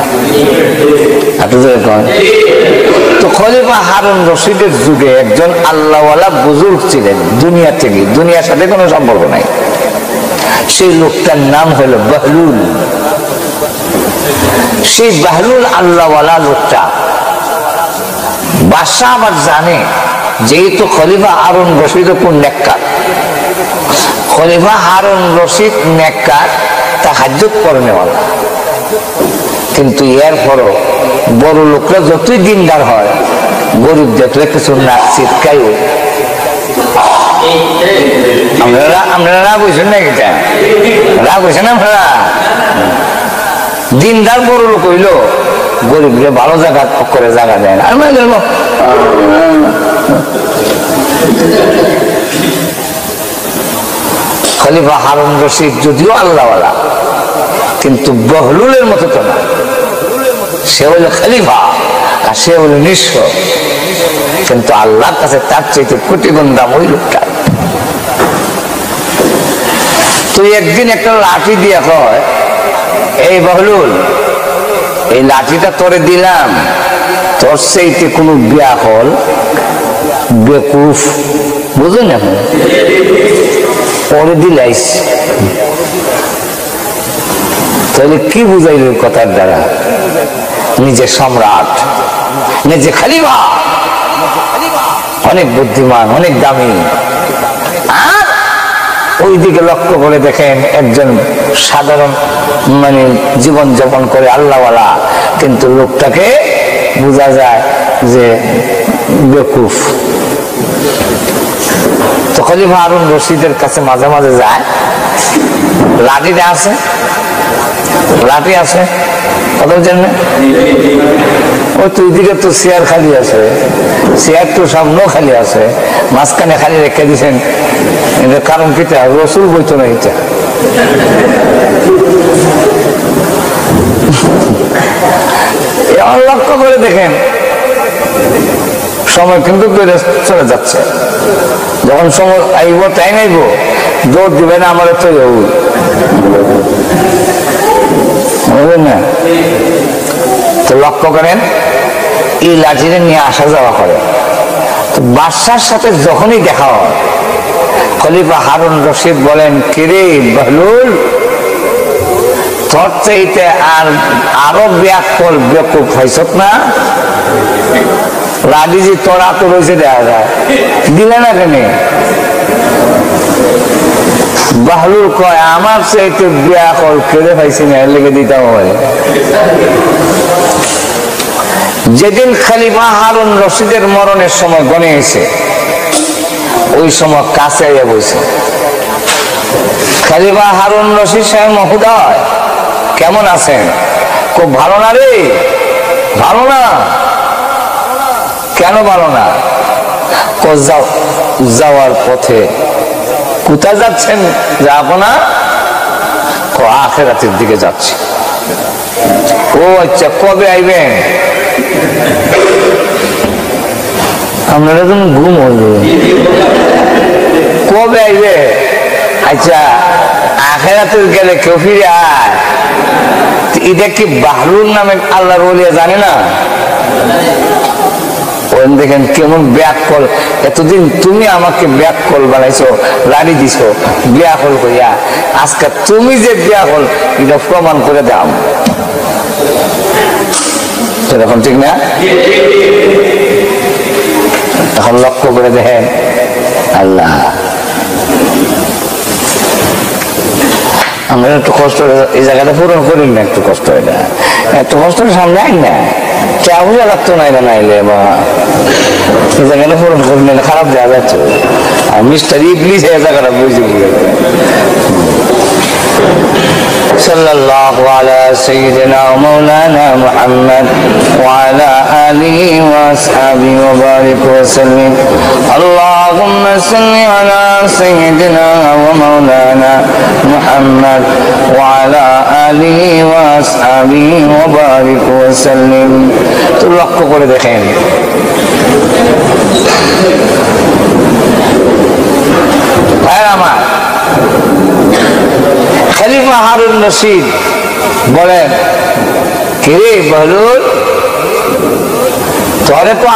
A: তো খলিফা হারুন রশিদের যুগে একজন আল্লাহওয়ালা বুজুর্গ ছিলেন, দুনিয়া থেকে, দুনিয়ার সাথে কোনো সম্পর্ক নাই। সেই লোকটার নাম হলো বাহলুল। সেই বাহলুল আল্লাহওয়ালা লোকটা বাদশা আবার জানে যেহেতু খলিফা হারুন রশিদ কোন নেককার, খলিফা হারুন রশিদ নেককার, তাহাজ্জুদ পড়নেওয়ালা। কিন্তু এরপরও বড় লোকরা যতই দিনদার হয়, গরিব দেখলে কিছু নাক চিৎকাই। আপনারা রাগ হয়েছেন নাকি? রাগ হয়েছেন আপনারা? দিনদার বড় লোক হইল, গরিবরে ভালো জায়গা করে জায়গা দেয় না। খলিফা হারুন রশিদ যদিও আল্লাহওয়ালা, কিন্তু বহলুলের মতো তো না। সে হলো খলিফা আর সে হলো নিঃস্ব, কিন্তু আল্লাহর কাছে তার চাইতে কোটি গুণ দাম ওই লোকটা। তুই একদিন একটা লাঠি দিয়া কয়, এই বহলুল, এই লাঠিটা তোরে দিলাম, তোর চাইতে কোনো ব্যাকল বেকুফ, বুঝুন না পরে দিলাইস। তাহলে কি বুঝাইল কথার দ্বারা? নিজে সম্রাট, নিজে খলিফা, অনেক বুদ্ধিমান, অনেক দামি। আর ওইদিকে লক্ষ্য করে দেখেন একজন সাধারণ জীবন যাপন করে আল্লাহওয়ালা, কিন্তু লোকটাকে বোঝা যায় যে বেকুফ। তো খলিফা হারুন রশিদের কাছে মাঝে মাঝে যায়, লাঠিটা আছে, লাঠি আছে, কথা জানেন? ওই তুই দিকে তো চেয়ার খালি আছে, চেয়ার তো সামনেও খালি আছে, মাঝখানে খালি রেখে দিচ্ছেন। এটার কারণ কিটা? রসুল বইতো না এটা। লক্ষ্য করে দেখেন, সময় কিন্তু চলে যাচ্ছে। যখন সময় আইব, টাইম আইব, দৌড় দিবে না আমার তো বুঝলেন না? তো লক্ষ্য করেন, এই লাঠিটা নিয়ে আসা যাওয়া করে। তো বাদশার সাথে যখনই দেখা হয়, খলিফা হারুন রশিদ বলেন, কিরে বহলুল, তোর চাইতে আরো ব্যাকল বেকুফ হয়েছ না? লাঠি যে তোরা তো রয়েছে দেখা যায়, দিলে না কেন? বাহলুল কয়, আমার চাইতে ব্যাকল কেড়ে পাইছি না, লেগে দিতে হবে। যেদিন খলিফা হারুন রশিদের মরণের সময় গনে এসে, ওই সময় কাছে আইয়া বসে, খলিফা হারুন রশিদ সাহেব মহোদয় কেমন আছেন? খুব ভালো না রে। ভালো না? কেন ভালো না? যাওয়ার পথে। কোথায় যাচ্ছেন? যাবো না, আখিরাতের দিকে যাচ্ছি। ও আচ্ছা, কবে আইবেন? আপনারা তো ঘুম হইবে, কবে আইবে? আচ্ছা, আখেরাতে গেলে কেউ ফিরে আয়? এটা কি বাহরুল নামে আল্লাহর ওলিয়া জানে না? দেখেন কেমন ব্যাকল, এতদিন তুমি আমাকে ব্যাকল বানাইছো, লাড়ি দিছো ব্যাকল কইয়া, আজকে তুমি যে ব্যাকল এটা প্রমাণ করে দাও। সেরকম ঠিক না? এখন লক্ষ্য করে দেখেন আল্লাহ, আমরা একটু কষ্ট এই জায়গাটা পূরণ করি না, একটু কষ্ট হয় না, একটু কষ্ট সামনে আই না, চা বুঝা লাগতো না এটা নাইলে বা এই জায়গাটা পূরণ করি না, খারাপ দেওয়া যাচ্ছে। আর মিস্টার ইবলিস এই জায়গাটা বুঝে গিয়ে সাল্লাল্লাহু আলা সাইয়্যিদিনা মাওলানা মুহাম্মদ ওয়া আলা আলিহি ওয়া আসহাবিহি ওয়া বারিক ওয়া সাল্লিম। আল্লাহুম্মা সাল্লি আলা সাইয়্যিদিনা ওয়া মাওলানা মুহাম্মদ ওয়া আলা আলিহি ওয়া আসহাবিহি ওয়া বারিক ওয়া সাল্লিম। তো লক্ষ্য করে দেখেন, ভাইরা আমার, খলিফা হারুন রশিদ বলেন, কিরে বহলুল, তোরে তো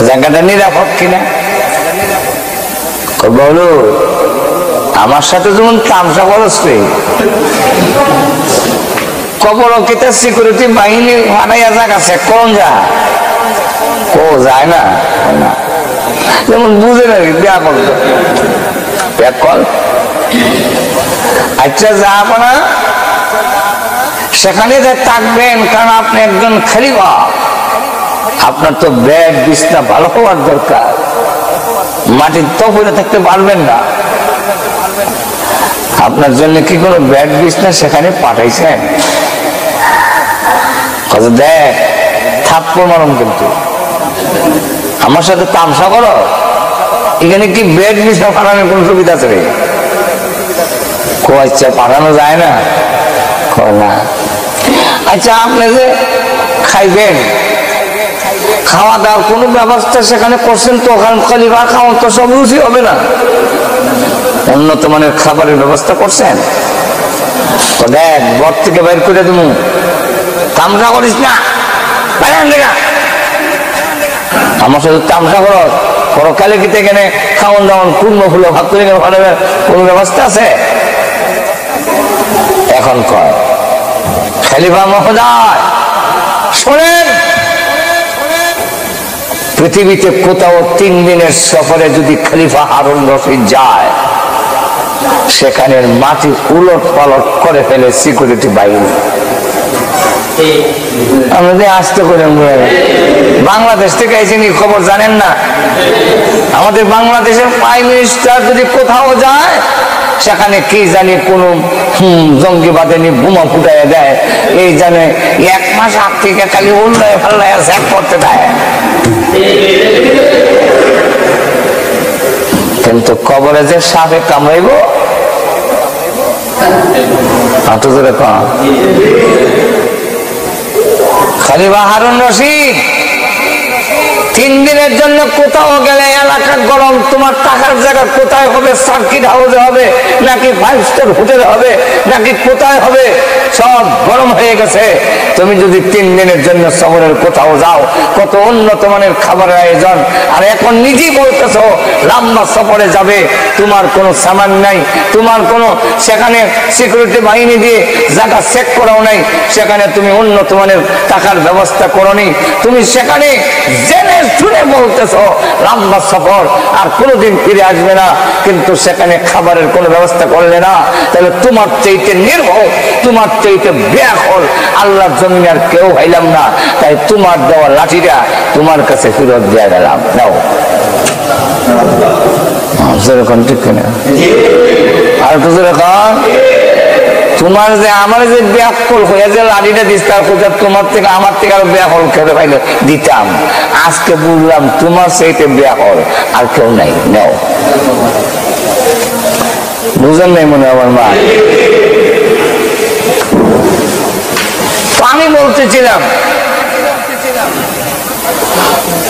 A: জায়গাটা নিরাপদ কিনা? বহলুল, আমার সাথে যেমন তামসা করছ রে, কবর কিতা সিকিউরিটি বাহিনী বানাইয়া যাক আছে, কোন যা ও যায় না, যেমন বুঝে না বিয়া করতো ব্যাক কল। আচ্ছা যাব না, সেখানে যে থাকবেন, কারণ আপনি একজন খলিফা, আপনার তো বেড বিছনা ভালো হওয়ার দরকার, মাটির তো পড়ে থাকতে পারবেন না। আপনার জন্য কি কোনো বেড বিছনা সেখানে পাঠাইছেন? দেখ থাপ্পড় মারুম, কিন্তু আমার সাথে তামসা করো, এখানে কি বেড বিছনা পাঠানোর কোন সুবিধা আছে? আচ্ছা, পাঠানো যায় না? না। আচ্ছা, আপনি যে খাইবেন, খাওয়া দাওয়ার কোনো ব্যবস্থা সেখানে করছেন তো? ওখানে খলিফা খাওয়া তো সব রুচি হবে না, উন্নত মানের খাবারের ব্যবস্থা করছেন তো? দেখ, ঘর থেকে বের করে দেবো, তামসা করিস না, আমার সাথে তামসা করো, পরকালে কি এখানে খাওয়ান দাওয়ান পূর্ণ হলো ভাত করে কোন ব্যবস্থা আছে? এখন কয় খলিফা মহোদয় শোনেন, পৃথিবীতে কোথাও 3 দিনের সফরে যদি খলিফা হারুন রশিদ যায়, সেখানে মাটি উলট পালট করে ফেলে সিকিউরিটি বাহিনী। আমাদের আসতে করে বাংলাদেশ থেকে এসে খবর জানেন না? আমাদের বাংলাদেশের প্রাইম মিনিস্টার যদি কোথাও যায়, সেখানে কি জানি কোন জঙ্গিবাদে বোমা ফুটাইয়া দেয়, এই জানে 1 মাস আগ থেকে খালি উল্লায় ফাল্লায় স্যাপ করতে দেয়, কিন্তু কবরে যে সাপে কামড়াইব খলিফা হারুন রশিদ 3 দিনের জন্য কোথাও গেলে এলাকা গরম, তোমার টাকার জায়গা কোথায় হবে? সার্কিট হাউসে হবে নাকি 5 স্টার হোটেলে হবে নাকি কোথায় হবে? সব গরম হয়ে গেছে। তুমি যদি 3 দিনের জন্য সফরের কোথাও যাও, কত উন্নত মানের খাবারের আয়োজন, আর এখন নিজেই বলতেছো লম্বা সফরে যাবে, তোমার কোনো সামান নাই, তোমার কোনো সেখানে সিকিউরিটি বাহিনী দিয়ে জায়গা চেক করাও নাই, সেখানে তুমি উন্নত মানের টাকার ব্যবস্থা করনি, তুমি সেখানে জেনে শুনে বলতেছো লম্বা সফর আর কোনোদিন ফিরে আসবে না, কিন্তু সেখানে খাবারের কোনো ব্যবস্থা করলে না, তাহলে তোমার চাইতে নির্ভর, তোমার চাইতে ব্যাকুল আল্লাহর জন্য আর কেউ হইলাম না, তাই তোমার দেওয়া লাঠিটা তোমার কাছে ফেরত দিয়ে গেলাম, নাও। সেরকম ঠিক কিনা? আর তো সেরকম তোমার যে আমার যে ব্যাকুল হয়ে যে লাঠিটা দিস, তার কোথাও তোমার থেকে আমার থেকে আরো ব্যাকুল খেতে পাইলে দিতাম। আজকে বুঝলাম তোমার সেইতে ব্যাকুল আর কেউ নাই, নাও। বুঝেন নাই মনে আমার মা? বলতেছিলাম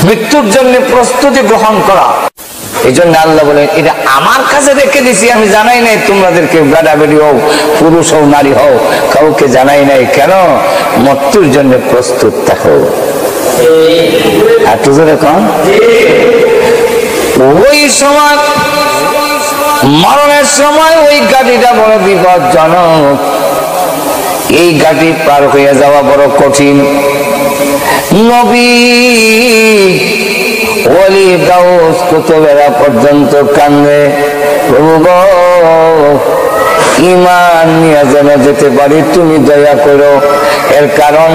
A: মৃত্যুর জন্য প্রস্তুতি গ্রহণ করা। এই জন্য আল্লাহ বলেন এটা আমার কাছে রেখে দিছি, আমি জানাই নাই তোমাদেরকে, বেটা বেটি হোক, পুরুষ হোক, নারী হোক, কাউকে জানাই নাই। কেন? মৃত্যুর জন্য প্রস্তুত থাকো। একটু জোরে কন। ওই সময় মরণের সময় ওই গাড়িটা বড় বিপজ্জনক, এই গাড়ি পার হয়ে যাওয়া বড় কঠিন। নবী ওলি গাউস কুতুবেরা পর্যন্ত কান্দে, প্রভু গো ঈমান নিয়ে যেন যেতে পারি, তুমি দয়া করো। এর কারণ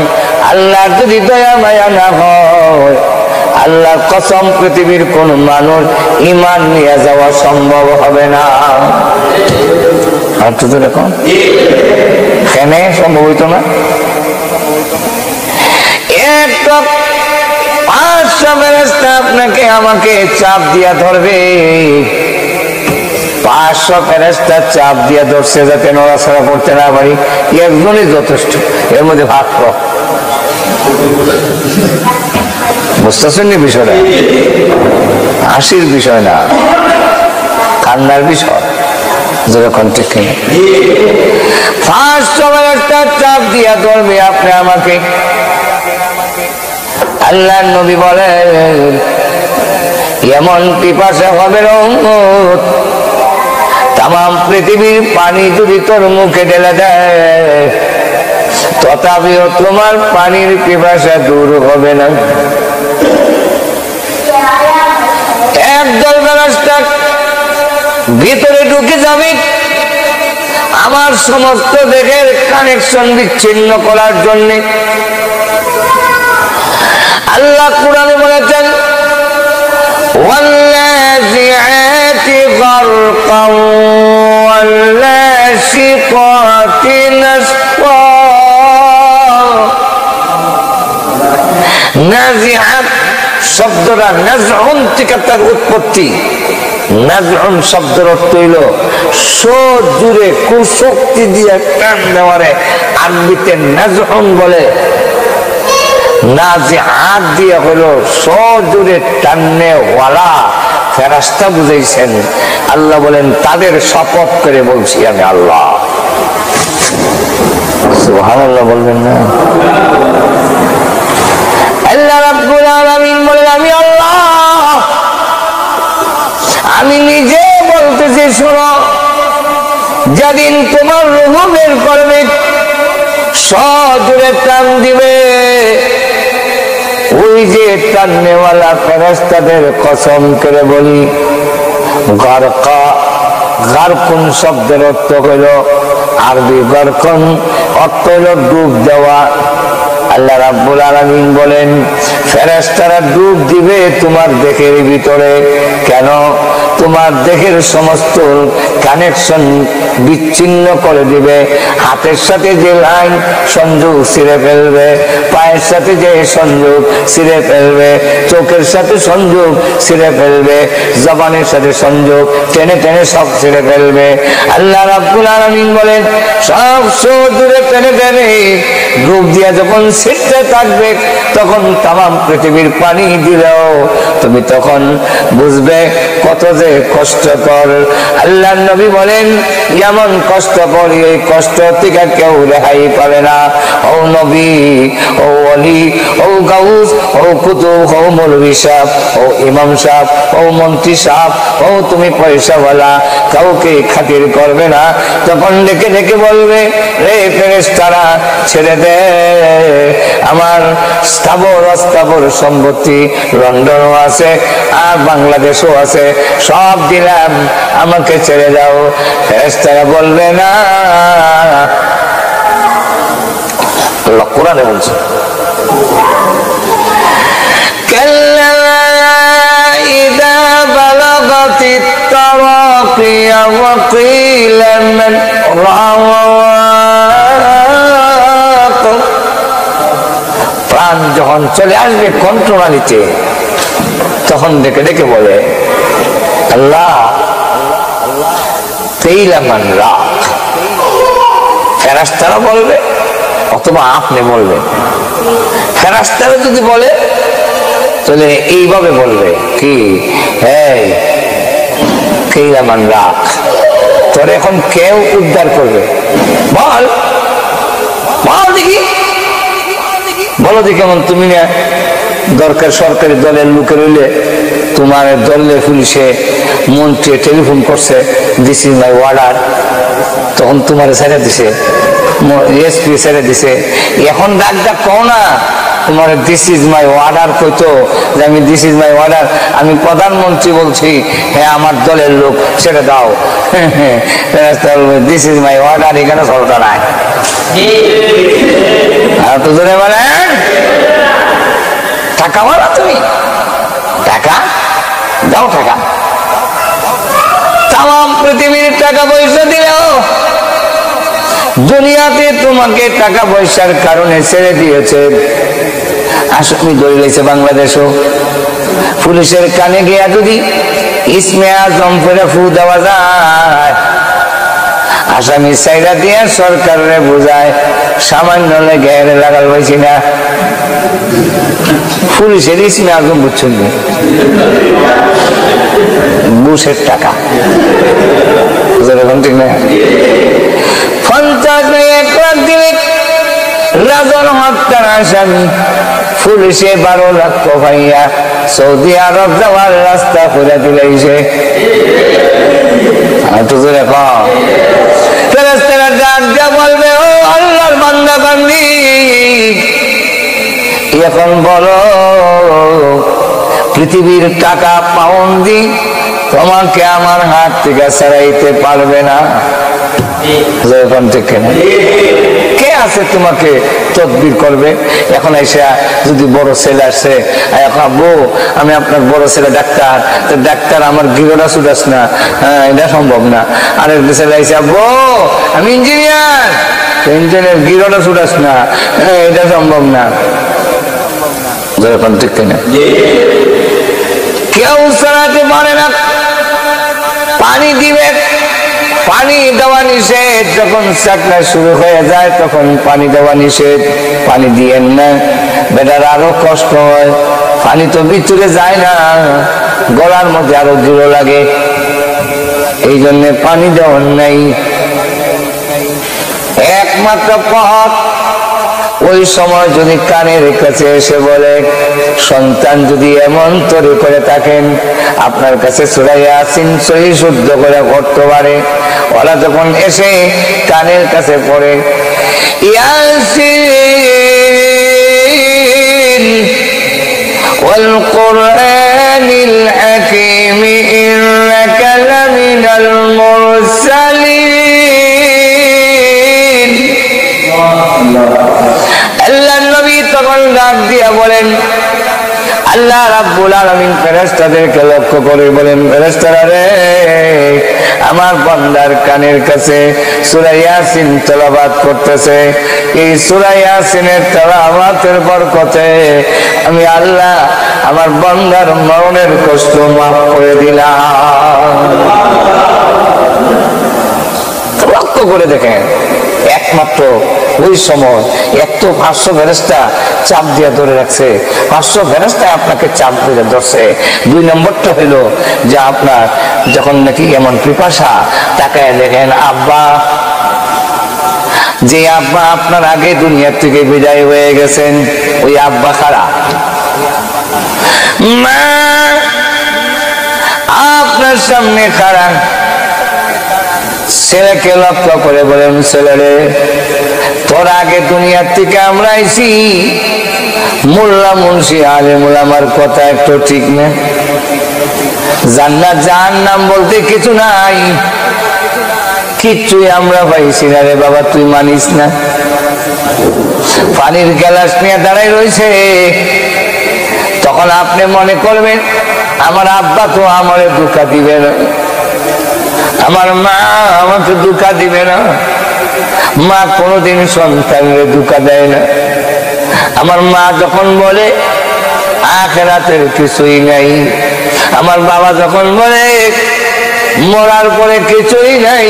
A: আল্লাহ যদি দয়া মায়া না হয়, আল্লাহর কসম পৃথিবীর কোন মানুষ ঈমান নিয়ে যাওয়া সম্ভব হবে না। আর তো দেখো কেন সম্ভব হইতো না? একটা 500 ফেরেশতা আপনাকে আমাকে চাপ দিয়া ধরবে, 500 ফেরেশতা চাপ দিয়া ধরছে যাতে নড়াচড়া করতে না পারি, একজনই যথেষ্ট। এর মধ্যে ভাগ কর, বুঝতেছেন নি বিষয়টা? হাসির বিষয় না, কান্নার বিষয়। যখন ঠিক 500 ফেরেশতা চাপ দিয়া ধরবে আপনি আমাকে। আল্লাহর নবী বলেন এমন পিপাসা হবে রহমত, তামাম পৃথিবীর পানি যদি তোর মুখে ঢেলে দেয় তথাপিও তোমার পানির পিপাসা দূর হবে না। একদল ফেরেশতা ভিতরে ঢুকে যাবে আমার সমস্ত দেহের কানেকশন বিচ্ছিন্ন করার জন্য। আল্লাহ কুরআনে বলেছেন ওয়াল্লাযিআতি গারকান ওয়াল্লাশিকাতি নাশতা। নাযিআত শব্দটা নাযউন থেকে তার উৎপত্তি। নাযউন শব্দের অর্থ হইল জোরে কুশক্তি দিয়ে টান দেওয়ারে আরবিতে নাযউন বলে। নাযিআত দিয়ে হলো সজোরে টাননে ওয়ালা ফেরেশতা বুঝাইছেন। আল্লাহ বলেন তাদের শপথ করে বলছি আমি আল্লাহ। সুবহানাল্লাহ বলবেন না? আল্লাহ রাব্বুল আলামিন বলেন আমি আল্লাহ। আমি নিজে বলতেছি শোনো, যেদিন তোমার রূহ বের করবে সজোরে টান দিবে, ওই যে টাননেওয়ালা ফেরেশতাদের কসম করে বলি, গারকা গারকুন শব্দের অর্থ হইল আরবি গারকুন, অর্থ হইল ডুব দেওয়া। আল্লাহ রাব্বুল আলামিন বলেন ফেরেশতারা ডুব দিবে তোমার দেহের ভিতরে। কেন? তোমার দেহের সমস্ত কানেকশন বিচ্ছিন্ন করে দিবে। হাতের সাথে যে লাইন সংযোগ ছিঁড়ে ফেলবে, পায়ের সাথে যে সংযোগ ছিঁড়ে ফেলবে, চোখের সাথে সংযোগ ছিঁড়ে ফেলবে, জবানের সাথে সংযোগ টেনে টেনে সব ছিঁড়ে ফেলবে। আল্লাহ রাব্বুল আলামিন বলেন সব দূরে টেনে টেনে ডুব দিয়া যখন ছিটতে থাকবে তখন তামাম পৃথিবীর পানি দিলেও তুমি তখন বুঝবে কত যে কষ্টকর। আল্লাহর নবী বলেন এমন কষ্টকর, এই কষ্ট থেকে কেউ রেহাই পাবে না। ও নবী, ও ওলি, ও গাউস, ও কুতুব, ও মৌলভী সাহেব, ও ইমাম সাহেব, ও মন্ত্রী সাহেব, ও তুমি পয়সাওয়ালা, কাউকে খাতির করবে না। তখন ডেকে ডেকে বলবে রে ফেরেশতারা ছেড়ে দে, আমার স্থাবর অস্থাবর সম্পত্তি লন্ডনও আছে আর বাংলাদেশও আছে, সব দিলাম, আমাকে ছেড়ে দাও। ফেরেশতারা বলবে না। আল্লাহ কোরআনে বলছে কাল্লা ইযা বালাগাতিত তারাকিয়া ওয়া কিলা মান রাওয়াক। প্রাণ যখন চলে আসবে কন্ট্রোলালিতে তখন ডেকে ডেকে বলে আল্লাহ কিলা মান রাক। ফেরেশতারা বলবে অথবা আপনি বলবেন। ফেরেশতারা যদি বলে তাহলে এইভাবে বলবে কি, এই কেইরামান রাখ, তোর এখন কেউ উদ্ধার করবে, বল বল দেখি, বলো দেখি। কেমন তুমি না দরকার সরকারি দলের লোকের হইলে তোমার দলের পুলিশে মন্ত্রী টেলিফোন করছে, দিস ইজ মাই অর্ডার, তখন তোমার ছেড়ে দিছে, এসপি ছেড়ে দিছে। এখন ডাক ডাক কও না তোমার দিস ইজ মাই অর্ডার কইতো, যে আমি দিস ইজ মাই অর্ডার, আমি প্রধানমন্ত্রী বলছি, হ্যাঁ আমার দলের লোক ছেড়ে দাও, দিস ইজ মাই অর্ডার, এখানে চলতো না। আর তো জোরে বলেন, টাকা বলো তুমি, টাকা দাও, টাকা তাম পৃথিবীর টাকা পয়সা দিলেও দুনিয়াতে তোমাকে টাকা পয়সার কারণে ছেড়ে দিয়েছে। আসামি ধরে রয়েছে বাংলাদেশও, পুলিশের কানে গিয়া যদি ইসমে আজম করে ফু দেওয়া যায়, আসামি সাইরা দিয়ে সরকারে বোঝায়, সামান্য ঘেরে লাগাল পাইছি না। পুলিশের ইসমে আজম বুঝছেন, বুশের টাকা, ঠিক না? 50 নেই 1 লাখ দিলে রাজন হত্যার আসামি পুলিশে 12 লাখ পাইয়া সৌদি আরব যাওয়ার রাস্তা করে দিলেছে। ফেরেশতারা ডাক দিয়া বলবে, ও আল্লাহর বান্দা বান্দি, এখন বলো পৃথিবীর টাকা পাউন্ডি তোমাকে আমার হাত থেকে ছাড়াইতে পারবে না। কে আছে তোমাকে তদবির করবে? এখন এসে যদি বড় ছেলে আসে, আব্বু আমি আপনার বড় ছেলে ডাক্তার, ডাক্তার আমার গিরোটা ছুটাস না, হ্যাঁ এটা সম্ভব না। আরেক ছেলে এসে, আব্বু আমি ইঞ্জিনিয়ার, ইঞ্জিনিয়ার গিরোটা ছুটাস না, হ্যাঁ এটা সম্ভব না। ঠিক কিনা? কেউ চালাতে পারে না। পানি দিবে, পানি দেওয়া নিষেধ, যখন চাকরা শুরু হয়ে যায় তখন পানি দেওয়া নিষেধ, পানি দিয়েন না, বেটার আরো কষ্ট হয়। পানি তো ভিতরে যায় না, গলার মধ্যে আরো জোর লাগে, এই জন্য পানি দেওয়ার নাই। একমাত্র পথ, ওই সময় যদি কানের কাছে এসে বলে, সন্তান যদি এমন তৈরি করে থাকেন আপনার কাছে সূরা ইয়াসিন সহি শুদ্ধ করে পড়তে পারে, ওরা যখন এসে কানের কাছে পড়ে, ইয়াসিন ওয়াল কুরআনিল হাকীম ইন্নাকা লামিনাল মুরসালিন। আল্লাহর নবী তখন ডাক দিয়া বলেন, আল্লাহ রাব্বুল আলামিন ফেরেশতাদেরকে লক্ষ্য করে বলেন, ফেরেশতারা রে, আমার বান্দার কানের কাছে সূরা ইয়াসিন তেলাওয়াত করতেছে, এই সূরা ইয়াসিনের তেলাওয়াতের বরকতে আমি আল্লাহ আমার বান্দার মরণের কষ্ট মাফ করে দিলাম। লক্ষ্য করে দেখেন, একমাত্র ওই সময় একটু 500 ফেরেশতা চাপ দিয়ে ধরে রাখছে, 500 ফেরেশতা আপনাকে চাপ দিয়ে ধরছে। 2 নম্বরটা হলো যে আপনার যখন নাকি এমন পিপাসা, তাকায় দেখেন আব্বা, যে আব্বা আপনার আগে দুনিয়া থেকে বিদায় হয়ে গেছেন, ওই আব্বা খাড়া, মা আপনার সামনে খাড়া, ছেলেকে লক্ষ্য করে বলেন, ছেলেরে তোর আগে দুনিয়ার থেকে আমরা আইছি, মোল্লা মুন্সি আলেমুল আমার কথা একটু ঠিক না, জান্নাত জাহান্নাম বলতে কিছু নাই, কিচ্ছুই আমরা পাইছি না রে বাবা, তুই মানিস না। পানির গ্লাস নিয়ে দাঁড়াই রয়েছে, তখন আপনি মনে করবেন আমার আব্বা তো আমারে ধোঁকা দিবে না, আমার মা আমাকে ধোঁকা দিবে না, মা কোনোদিন সন্তানের ধোঁকা দেয় না। আমার মা যখন বলে আখিরাতের কিছুই নাই, আমার বাবা যখন বলে মরার পরে কিছুই নাই,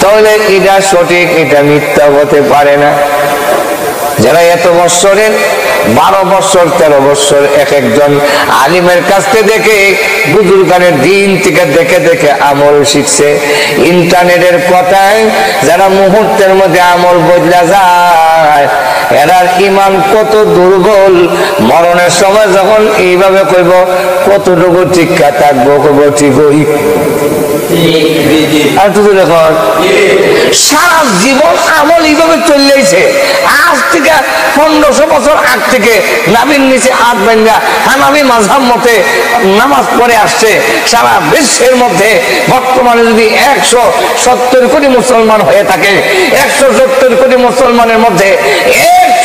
A: তাহলে এটা সঠিক এটা মিথ্যা হতে পারে না। যারা এত বৎসরের 12 বৎসর 13 বৎসর এক একজন আলিমের কাছ থেকে দেখে বুজুর্গানের দিন থেকে দেখে দেখে আমল শিখছে, ইন্টারনেটের কথায় যারা মুহূর্তের মধ্যে আমল বদলা যায়, এরার ইমান কত দুর্বল, মরণের সময় যখন এইভাবে কইব কতটুকু টিকা থাকবো, কইব ঠিকই। আর তুই দেখো সারা জীবন আমল এইভাবে চলেছে। আজ থেকে 1500 বছর আগ থেকে নাবির নিচে হাত বান্ধা হানাফি মাযহাব মতে নামাজ পড়ে আসছে। সারা বিশ্বের মধ্যে বর্তমানে যদি 170 কোটি মুসলমান হয়ে থাকে, 170 কোটি মুসলমানের মধ্যে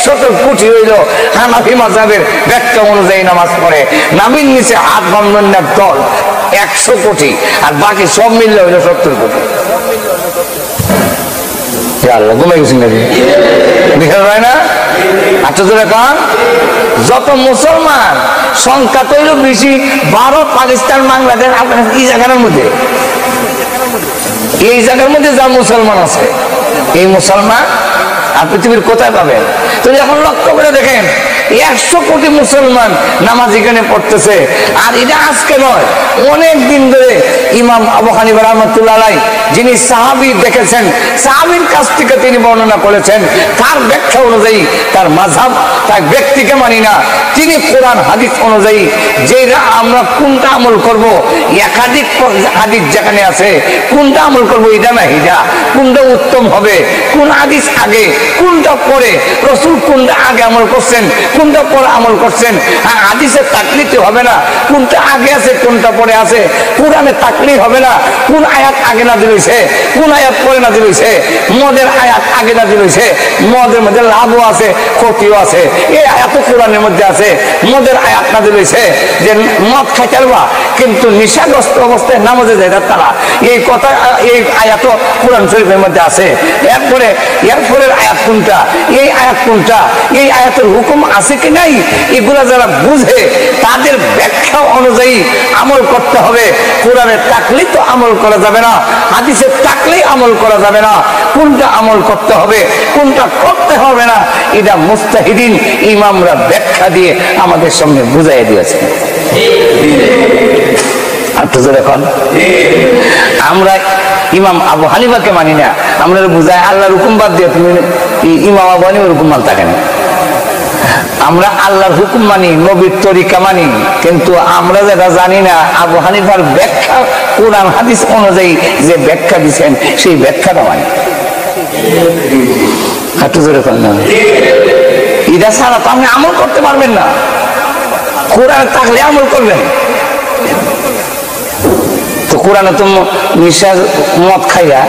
A: 100 কোটি হইল হানাফি মাযহাবের ব্যাখ্যা অনুযায়ী নামাজ পড়ে। নাবির নিচে হাত বান্ধন দল 100 কোটি, আর বাকি সব মিললে হইল 70 কোটি। ঘুমে গেছেন নাকি দেখা যায় না? যত মুসলমান সংখ্যা তৈল বেশি ভারত, পাকিস্তান, বাংলাদেশ, আফগানিস্তান, এই জায়গার মধ্যে, এই জায়গার মধ্যে যা মুসলমান আছে, এই মুসলমান আর পৃথিবীর কোথায় পাবেন? তো এখন লক্ষ্য করে দেখেন 100 কোটি মুসলমান নামাজ এখানে পড়তেছে। আর এটা আজকে নয়, অনেক দিন ধরে ইমাম আবু হানিফা রাহমাতুল্লাহ আলাইহি, যিনি সাহাবী দেখেছেন, সাহাবীর কাছ থেকে তিনি বর্ণনা করেছেন, তার ব্যাখ্যা অনুযায়ী তার মাযহাব, তার ব্যক্তিকে মানি না, তিনি কোরআন হাদিস অনুযায়ী যেটা আমরা কোনটা আমল করব, একাধিক হাদিস যেখানে আছে কোনটা আমল করব, এটা না এটা, কোনটা উত্তম হবে, কোন হাদিস আগে, কোনটা পরে, রাসূল কোনটা আগে আমল করছেন, কোনটা পরে আমল করছেন। আর হাদিসে তাকলিদ হবে না, কোনটা আগে আছে কোনটা পরে আছে। কোরআনে তাকলিদ হবে না, কোন আয়াত আগে নাযিল হইছে, কোন আয়াত পরে নাযিল হইছে। মদের আয়াত আগে নাযিল হইছে, মদের মধ্যে লাভও আছে ক্ষতিও আছে, এই আয়াত কোরআনের মধ্যে আছে। মদের আয়াত নাযিল হইছে যে মদ খাইতে পারবা, কিন্তু নিশাগ্রস্ত অবস্থায় নামাজে যায় তারা, এই কথা, এই আয়াত কোরআন শরীফের মধ্যে আছে। এরপরে এরপরের আয়াত কোনটা, এই আয়াত কোনটা, এই আয়াতের হুকুম আছে কি নাই, এগুলা যারা বুঝে তাদের ব্যাখ্যা অনুযায়ী আমল করতে হবে। কোরআনের তাকলিদ তো আমল করা যাবে না, হাদিসের তাকলিদ আমল করা যাবে না। কোনটা আমল করতে হবে, কোনটা করতে হবে না, এটা মুস্তাহিদিন ইমামরা ব্যাখ্যা দিয়ে আমাদের সামনে বুঝাই দিয়েছে। এখন আমরা ইমাম আবু হানিফাকে মানি না, আমরা বুঝাই আল্লাহর হুকুম বাদ দিয়ে তুমি ইমাম আবু হানিফার হুকুম মানতে কেন? আমরা আল্লাহর হুকুম মানি, নবীর তরিকা মানি, কিন্তু আমরা যেটা জানি না আবু হানিফার ব্যাখ্যা কোরআন হাদিস অনুযায়ী যে ব্যাখ্যা দিচ্ছেন সেই ব্যাখ্যাটা মানি। এটা ছাড়া তো আপনি আমল করতে পারবেন না। কোরআন থাকলে আমল করবেন। তো কোরআনে তো নিশা মদ খাইয়া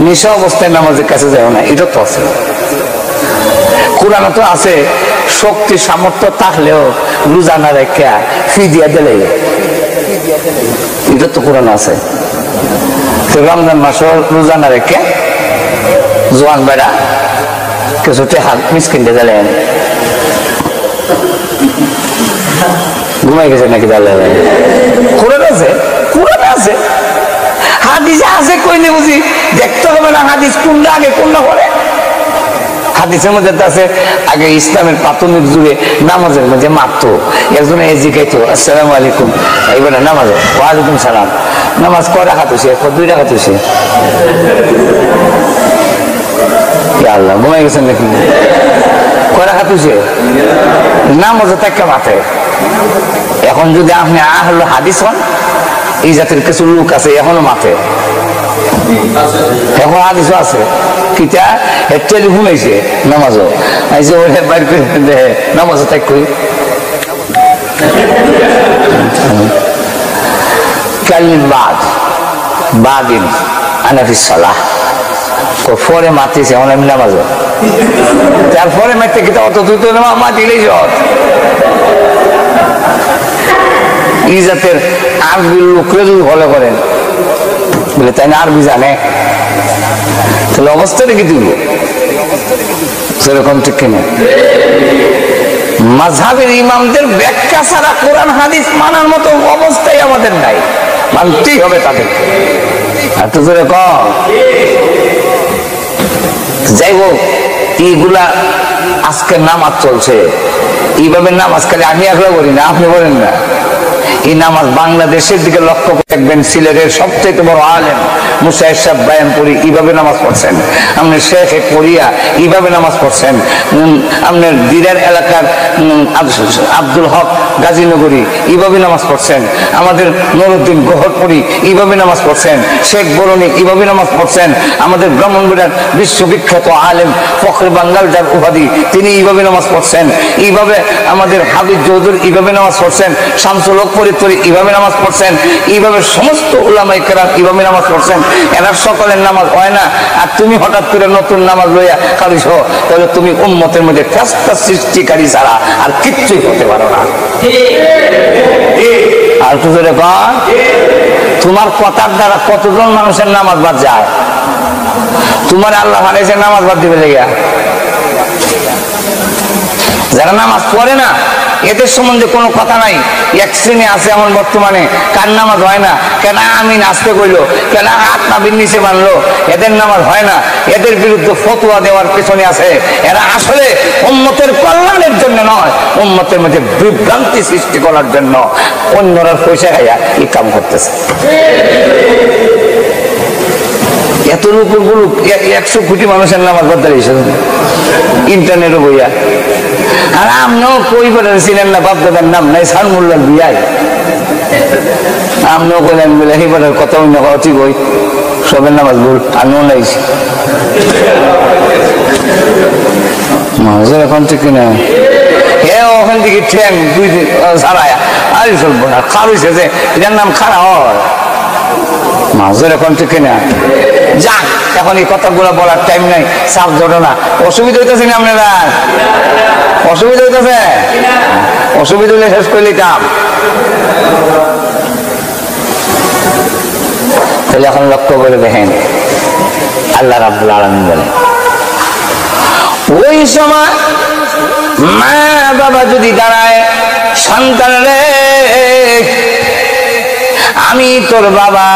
A: নিশা অবস্থায় নামাজের কাছে যাও না, এটা তো আছে। কোরআনে তো আছে শক্তি সামর্থ্য থাকলেও রোজা না রেখে ফিদিয়া দিলে, এটা তো কোরআন আছে। রমজান মাসে রোজা না রেখে জোয়ান বেড়া কিছুতে হাত মিসকিন দিয়ে দিলেন, ঘুমাই গেছে নাকি? কোরআন আছে, কোরআন আছে, হাদিসে আছে, কইলে বুঝি দেখতে হবে না হাদিস কোনটা আগে কোনটা পরে। হাদিসের মধ্যে আছে আগে ইসলামের প্রাথমিক যুগে নামাজের মধ্যে মারতো, একজন এজি খাইতো আসসালামু আলাইকুম, এবারে নামাজে ওয়ালাইকুম সালাম, নামাজ কয় রাকাত হইছে? 2 রাকাত হইছে। আল্লাহ, ঘুমাই গেছেন নাকি? কয় রাকাত হইছে? নামাজে তাকে মাথে। এখন যদি আপনি আহলে হাদিস হন, এই জাতের কিছু লোক আছে এখনো মাথে, এখন হাদিসও আছে, কিতা একচুয়ালি ঘুমাইছে নামাজও আইসে ওরে বাইর করে দেয় নামাজও ত্যাগ করি। বাদিন আনাফিস সালাহ পরে মাতিছে, এখন আমি নামাজও, তারপরে মারতে কিতা অত তুই তো মা দিলেই যত। এই জাতের আরবি লোকরে যদি ফলো করেন বলে তাই না আরবি জানে, তাহলে অবস্থাটা কি দিব? সেরকম ঠিক কিনা? মাযহাবের ইমামদের ব্যাখ্যা ছাড়া কোরআন হাদিস মানার মতো অবস্থাই আমাদের নাই, মানতেই হবে তাদেরকে। আর তো জোরে কম যাই হোক, এইগুলা আজকে নামাজ চলছে, এইভাবে নামাজ খালি আমি একলা করি না, আপনি বলেন না। এই নামাজ বাংলাদেশের দিকে লক্ষ্য করে দেখবেন, সিলেটের সবচেয়ে বড় আলেম মুসা ইরশাদ বায়ানপুরী এইভাবে নামাজ পড়ছেন, আপনার শেখে পড়িয়া এইভাবে নামাজ পড়ছেন, আপনার দিনের এলাকার আব্দুল হক গাজীনগরী এইভাবে নামাজ পড়ছেন, আমাদের নুরুদ্দিন গহরপুরী এইভাবে নামাজ পড়ছেন, শেখ বরণী এইভাবে নামাজ পড়ছেন, আমাদের ব্রাহ্মণবাড়িয়ার বিশ্ববিখ্যাত আলেম ফখরে বাঙ্গাল যার উপাধি তিনি এইভাবে নামাজ পড়ছেন, এইভাবে আমাদের হাবিব চৌধুরী এইভাবে নামাজ পড়ছেন, শামসুল হক ফরিদপুরী এইভাবে নামাজ পড়ছেন, এইভাবে সমস্ত উলামায়ে কেরাম এইভাবে নামাজ পড়ছেন। এরা সকলের নামাজ হয় না, আর তুমি হঠাৎ করে নতুন নামাজ লইয়া কারিস, তাহলে তুমি উম্মতের মধ্যে ফেরেশতা সৃষ্টিকারী ছাড়া আর কিচ্ছুই হতে পারো না। আর তো জোরে কর, তোমার কথার দ্বারা কতজন মানুষের নামাজ বাদ যায়? তোমার আল্লাহ হারাইছে নামাজ বাদ দিবে লেগে। যারা নামাজ পড়ে না এদের সম্বন্ধে কোনো কথা নাই। এক শ্রেণী আছে এমন বর্তমানে, কার নামাজ হয় না, কেন আমি নাচতে কইলো, কেন হাত নাবির নিচে মানলো, এদের নামাজ হয় না। এদের বিরুদ্ধে ফতোয়া দেওয়ার পেছনে আছে, এরা আসলে উম্মতের কল্যাণের জন্য নয়, উম্মতের মধ্যে বিভ্রান্তি সৃষ্টি করার জন্য অন্যরা পয়সা খাইয়া এই কাম করতেছে। এত লোকগুলো 100 কোটি মানুষের নামাজ বদলাইছে ইন্টারনেটে বইয়া। আর আমরাও কই ছিলেন না, বাপদাদার নাম নাই সারমুল্লার বিয়াই, আমরাও কইলেন বলে এইবারের কথা অন্য ঠিক ওই সবের নামাজ ভুল, আমিও নাইছি মানুষের এখন ঠিক কিনা ওখান থেকে ঠ্যাং 2 দিন ছাড়ায়া আর চলবো না, খারুইছে যে এটার নাম খারাপ হয় মানুষের এখন ঠিক কিনা। যাক, এখন এই কথাগুলো বলার টাইম নাই, চাপ জড়ো না। অসুবিধা হইতেছে না আপনারা? অসুবিধা হইতেছে? অসুবিধা হলে শেষ করে নিতাম। তাহলে এখন লক্ষ্য করে দেখেন, আল্লাহ রাব্বুল আলামিন বলেন, ওই সময় মা বাবা যদি দাঁড়ায়, সন্তান রে আমি তোর বাবা,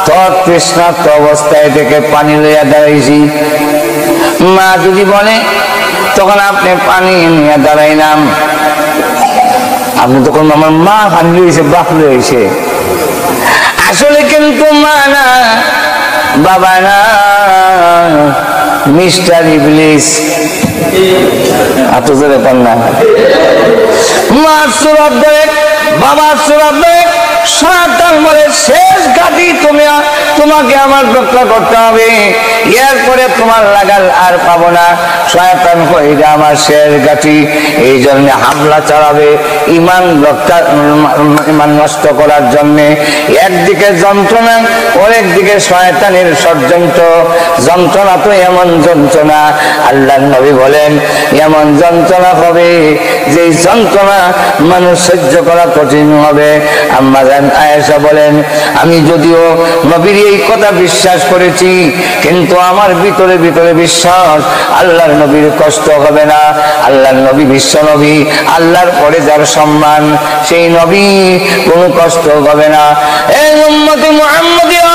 A: তোর তৃষ্ণার্ত অবস্থায় থেকে পানি লইয়া দাঁড়াইছি। মা যদি বলে তখন আপনি পানি নিয়ে দাঁড়াইলাম, আপনি তখন আমার মা পানি লইছে, বাপ লইছে। আসলে কিন্তু মা না, বাবা না, মিস্টার ইবলিস। এত জোরে পান না। মার সুরাত দেখ, বাবার সুরাত দেখ, শয়তান বলে শেষ ঘাটি তোমাকে আমার রক্ষা করতে হবে, এরপরে তোমার লাগাল আর পাবো না। শয়তান কইরা আমার শেষ ঘাটি, এই জন্য হামলা চালাবে ইমান রক্ষা, ইমান নষ্ট করার জন্য। একদিকে যন্ত্রণা, আরেকদিকে শয়তানের ষড়যন্ত্র। যন্ত্রণা তো এমন যন্ত্রণা, আল্লাহর নবী বলেন এমন যন্ত্রণা হবে যে যন্ত্রণা মানুষ সহ্য করা কঠিন হবে। আম্মা জান আয়েশা বলেন, আমি যদিও নবীর এই কথা বিশ্বাস করেছি, কিন্তু আমার ভিতরে ভিতরে বিশ্বাস আল্লাহর নবীর কষ্ট হবে না। আল্লাহর নবী বিশ্ব নবী, আল্লাহর পরে যার সম্মান, সেই নবী কোনো কষ্ট হবে না। এই উম্মতে মুহাম্মাদিয়া,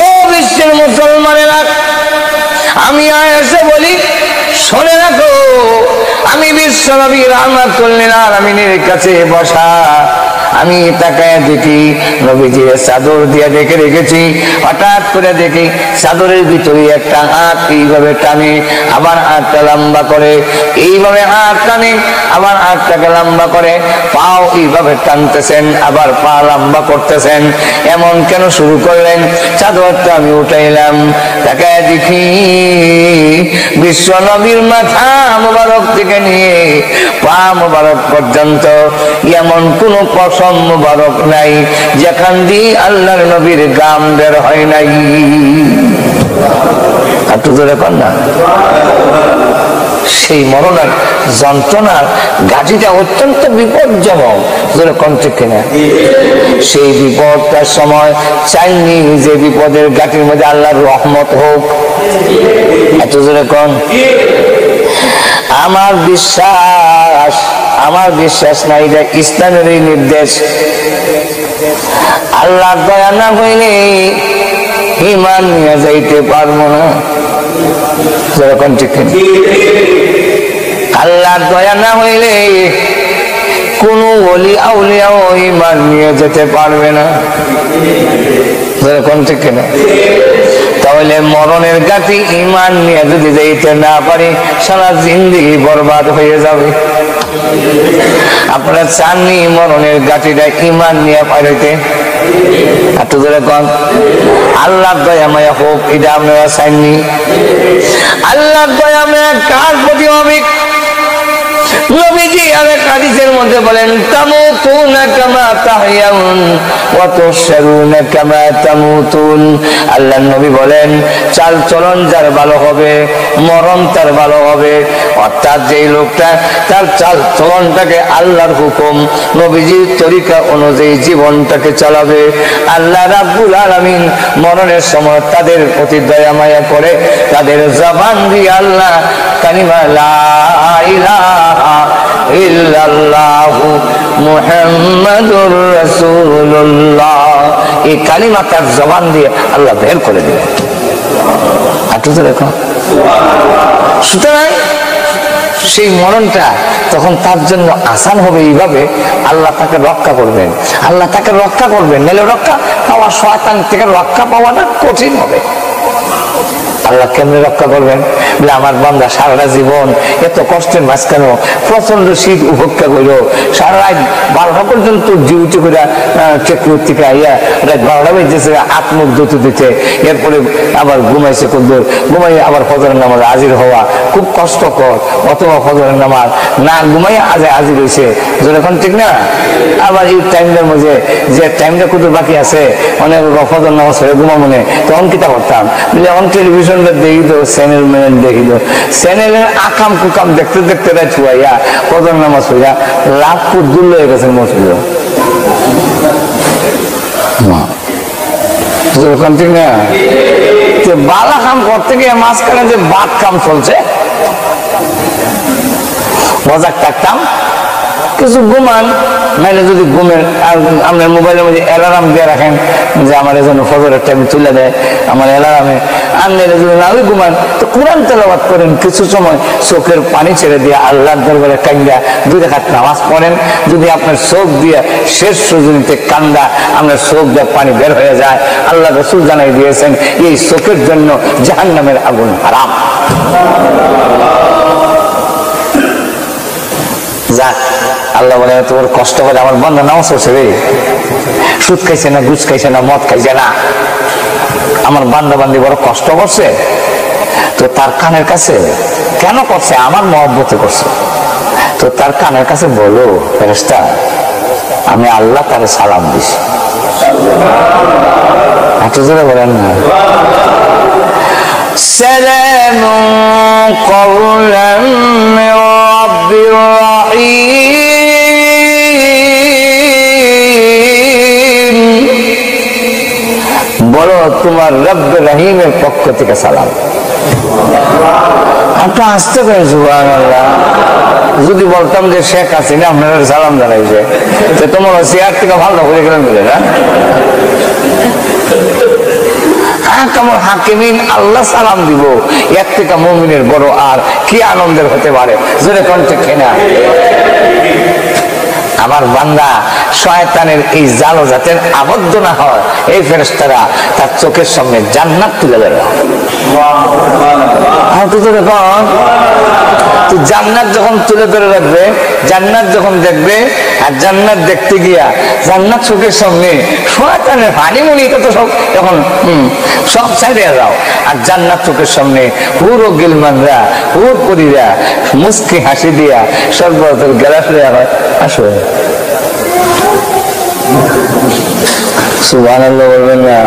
A: ও বিশ্বের মুসলমানেরা, আমি আয়েশা বলি শুনে রাখো, আমি বিশ্ব নবী রাহমাতুল লিল আলামিনের কাছে বসা, আমি তাকায় দেখি নবীজির চাদর দিয়ে দেখে রেখেছি। হঠাৎ করে দেখি চাদরের ভিতরে একটা হাত এইভাবে টানে, আবার হাতটা লম্বা করে, এইভাবে হাত টানে, আবার হাতটাকে লম্বা করে, পাও এইভাবে টানতেছেন, আবার পা লম্বা করতেছেন। এমন কেন শুরু করলেন? চাদরটা আমি উঠাইলাম, তাকায় দেখি বিশ্ব নবীর মাথা মোবারক থেকে নিয়ে পা মোবারক পর্যন্ত এমন কোন পশম মোবারক নাই যেখান দিয়ে আল্লাহর নবীর গাম বের হয় নাই। একটু ধরে কর না। সেই মরণের যন্ত্রণার গাড়িটা অত্যন্ত বিপজ্জনক, ধরে কণ্ঠে কিনা। সেই বিপদটার সময় চাইনি যে বিপদের গাটির মধ্যে আল্লাহর রহমত হোক। এত জোরে কন। আমার বিশ্বাস না, এটা ইসলামের নির্দেশ। আল্লাহ দয়া না হইলে ঈমান নিয়ে যাইতে পারবো না। যেরকম ঠিক আল্লাহর দয়া না হইলে কোন ওলি আউলিয়াও ঈমান নিয়ে যেতে পারবে না। যেরকম ঠিক না? তাহলে মরণের গাতি ঈমান নিয়ে যদি যাইতে না পারি সারা জিন্দেগি বরবাদ হয়ে যাবে। আপনারা চাননি মরণের গাতিটা ঈমান নিয়ে পাইতে? একটু ধরে কন আল্লাহর দয়া মায়া হোক, এটা আপনারা চাননি? আল্লাহর দয়া মায়া কার প্রতি হবে? নবীজি আরেক হাদিসের মধ্যে বলেন তামুতুনা কামা তাহইয়াউন ওয়া তুশরুনা কামা তামুতুন। আল্লাহর নবী বলেন চাল চলন যার ভালো হবে মরণ তার ভালো হবে। অর্থাৎ যেই লোকটা তার চাল চলনটাকে আল্লাহর হুকুম নবীজির তরিকা অনুযায়ী জীবনটাকে চালাবে, আল্লাহ রাব্বুল আলামিন মরণের সময় তাদের প্রতি দয়া মায়া করে তাদের জবান দিয়ে আল্লাহ কালিমা লা ইলাহা ইল্লাল্লাহু মুহাম্মাদুর রাসূলুল্লাহ এই কালিমা তার জবান দিয়ে আল্লাহ বের করে দেবে। সুতরাং সেই মরণটা তখন তার জন্য আসান হবে। এইভাবে আল্লাহ তাকে রক্ষা করবেন, আল্লাহ তাকে রক্ষা করবেন। নাহলে রক্ষা পাওয়া শয়তান থেকে রক্ষা পাওয়াটা কঠিন হবে। আল্লাহ কেমনে রক্ষা করবেন? বলে আমার বান্দা সারাটা জীবন এত কষ্টের মাঝখানেও প্রচন্ড শীত উপেক্ষা করল, সারা রাত 12টা পর্যন্ত ডিউটি করে চেকুর থেকে আইয়া রাত 12টা বেজেছে হাত মুখ ধুতে দিতে, এরপরে আবার ঘুমাইছে কদ্দুর, ঘুমাইয়া আবার ফজরের নামাজ হাজির হওয়া খুব কষ্টকর, অথবা ফজরের নামাজ না ঘুমাইয়া হাজির হয়েছে। যখন ঠিক না আবার এই টাইমটার মধ্যে যে টাইমটা কত বাকি আছে অনেক ফজর নামাজ হয়ে ঘুমা মনে, তখন কিতা করতাম বলে অন টেলিভিশন দেখি তো চ্যানেল দেখি তো চ্যানেলের আকাম কুকাম দেখতে দেখতে রাত হইয়া ফজর নামাজ হইয়া লাভ খুব দূর হয়ে গেছে মসজিদ। ঠিক না? বালা কাম করতে গিয়ে মাঝখানে যে বাদ কাম চলছে মজাক থাকতাম কিছু ঘুমান, নাইলে যদি ঘুমের আপনার মোবাইলের মধ্যে অ্যালার্ম দিয়ে রাখেন যে আমার এজন্য ফজরের টাইম তুলে দেয় আমার অ্যালার্মে, আর নাইলে যদি না ওই ঘুমান তো কোরআন তেলাওয়াত করেন, কিছু সময় চোখের পানি ছেড়ে দিয়ে আল্লাহর দরবারে কান্দা 2 রাকাত নামাজ পড়েন। যদি আপনার চোখ দিয়ে শেষ রজনীতে কান্দা আপনার চোখ দিয়ে পানি বের হয়ে যায়, আল্লাহ রাসূল জানাই দিয়েছেন এই চোখের জন্য জাহান্নামের আগুন হারাম। যাক আল্লাহ বলে তোমার কষ্ট করে আমার বান্দা নামাজ পড়ছে রে, সুদ খাইছে না, ঘুষ খাইছে না, মদ খাইছে না, আমার বান্দা বান্দি বড় কষ্ট করছে। তো তার কানের কাছে কেন করছে? আমার মহব্বতে করছে। তো তার কানের কাছে বলো ফেরেশতা আমি আল্লাহ তারে সালাম দিছি। এত জোরে বলেন না। সালামুন কওলাম মির রাব্বির রাহিম, বলো তোমার রব্ব রহিমের পক্ষ থেকে সালাম। আপনি আসতে পারেন সুবহানাল্লাহ। যদি বলতাম যে শেখ হাসিনা আপনারা সালাম জানাইছে তো তোমার চেয়ার থেকে ভালো করে গেলেন বলে না কামর হাকিমিন আল্লাহ সালাম দিব, এর থেকে মুমিনের বড় আর কি আনন্দের হতে পারে? জোরে কণ্ঠে কেনা আমার বান্দা শয়তানের এই জাল জাতের আবদ্ধ না হয়, এই ফেরেশতারা তার চোখের সামনে জান্নাত তুলে দেবে। জান্নাত যখন তুলে ধরে রাখবে, জান্নাত যখন দেখবে, আর জান্নাত দেখতে গিয়া জান্নাত চোখের সামনে শয়তানের হানিমুনি তো সব এখন সব সাইডে যাও, আর জান্নাত চোখের সামনে পুরো গিলমানরা পুরো পরীরা মুস্কি হাসি দিয়া সর্বতর গেলাস দেওয়া হয়। আসো সুবহানাল্লাহ বলবেন না?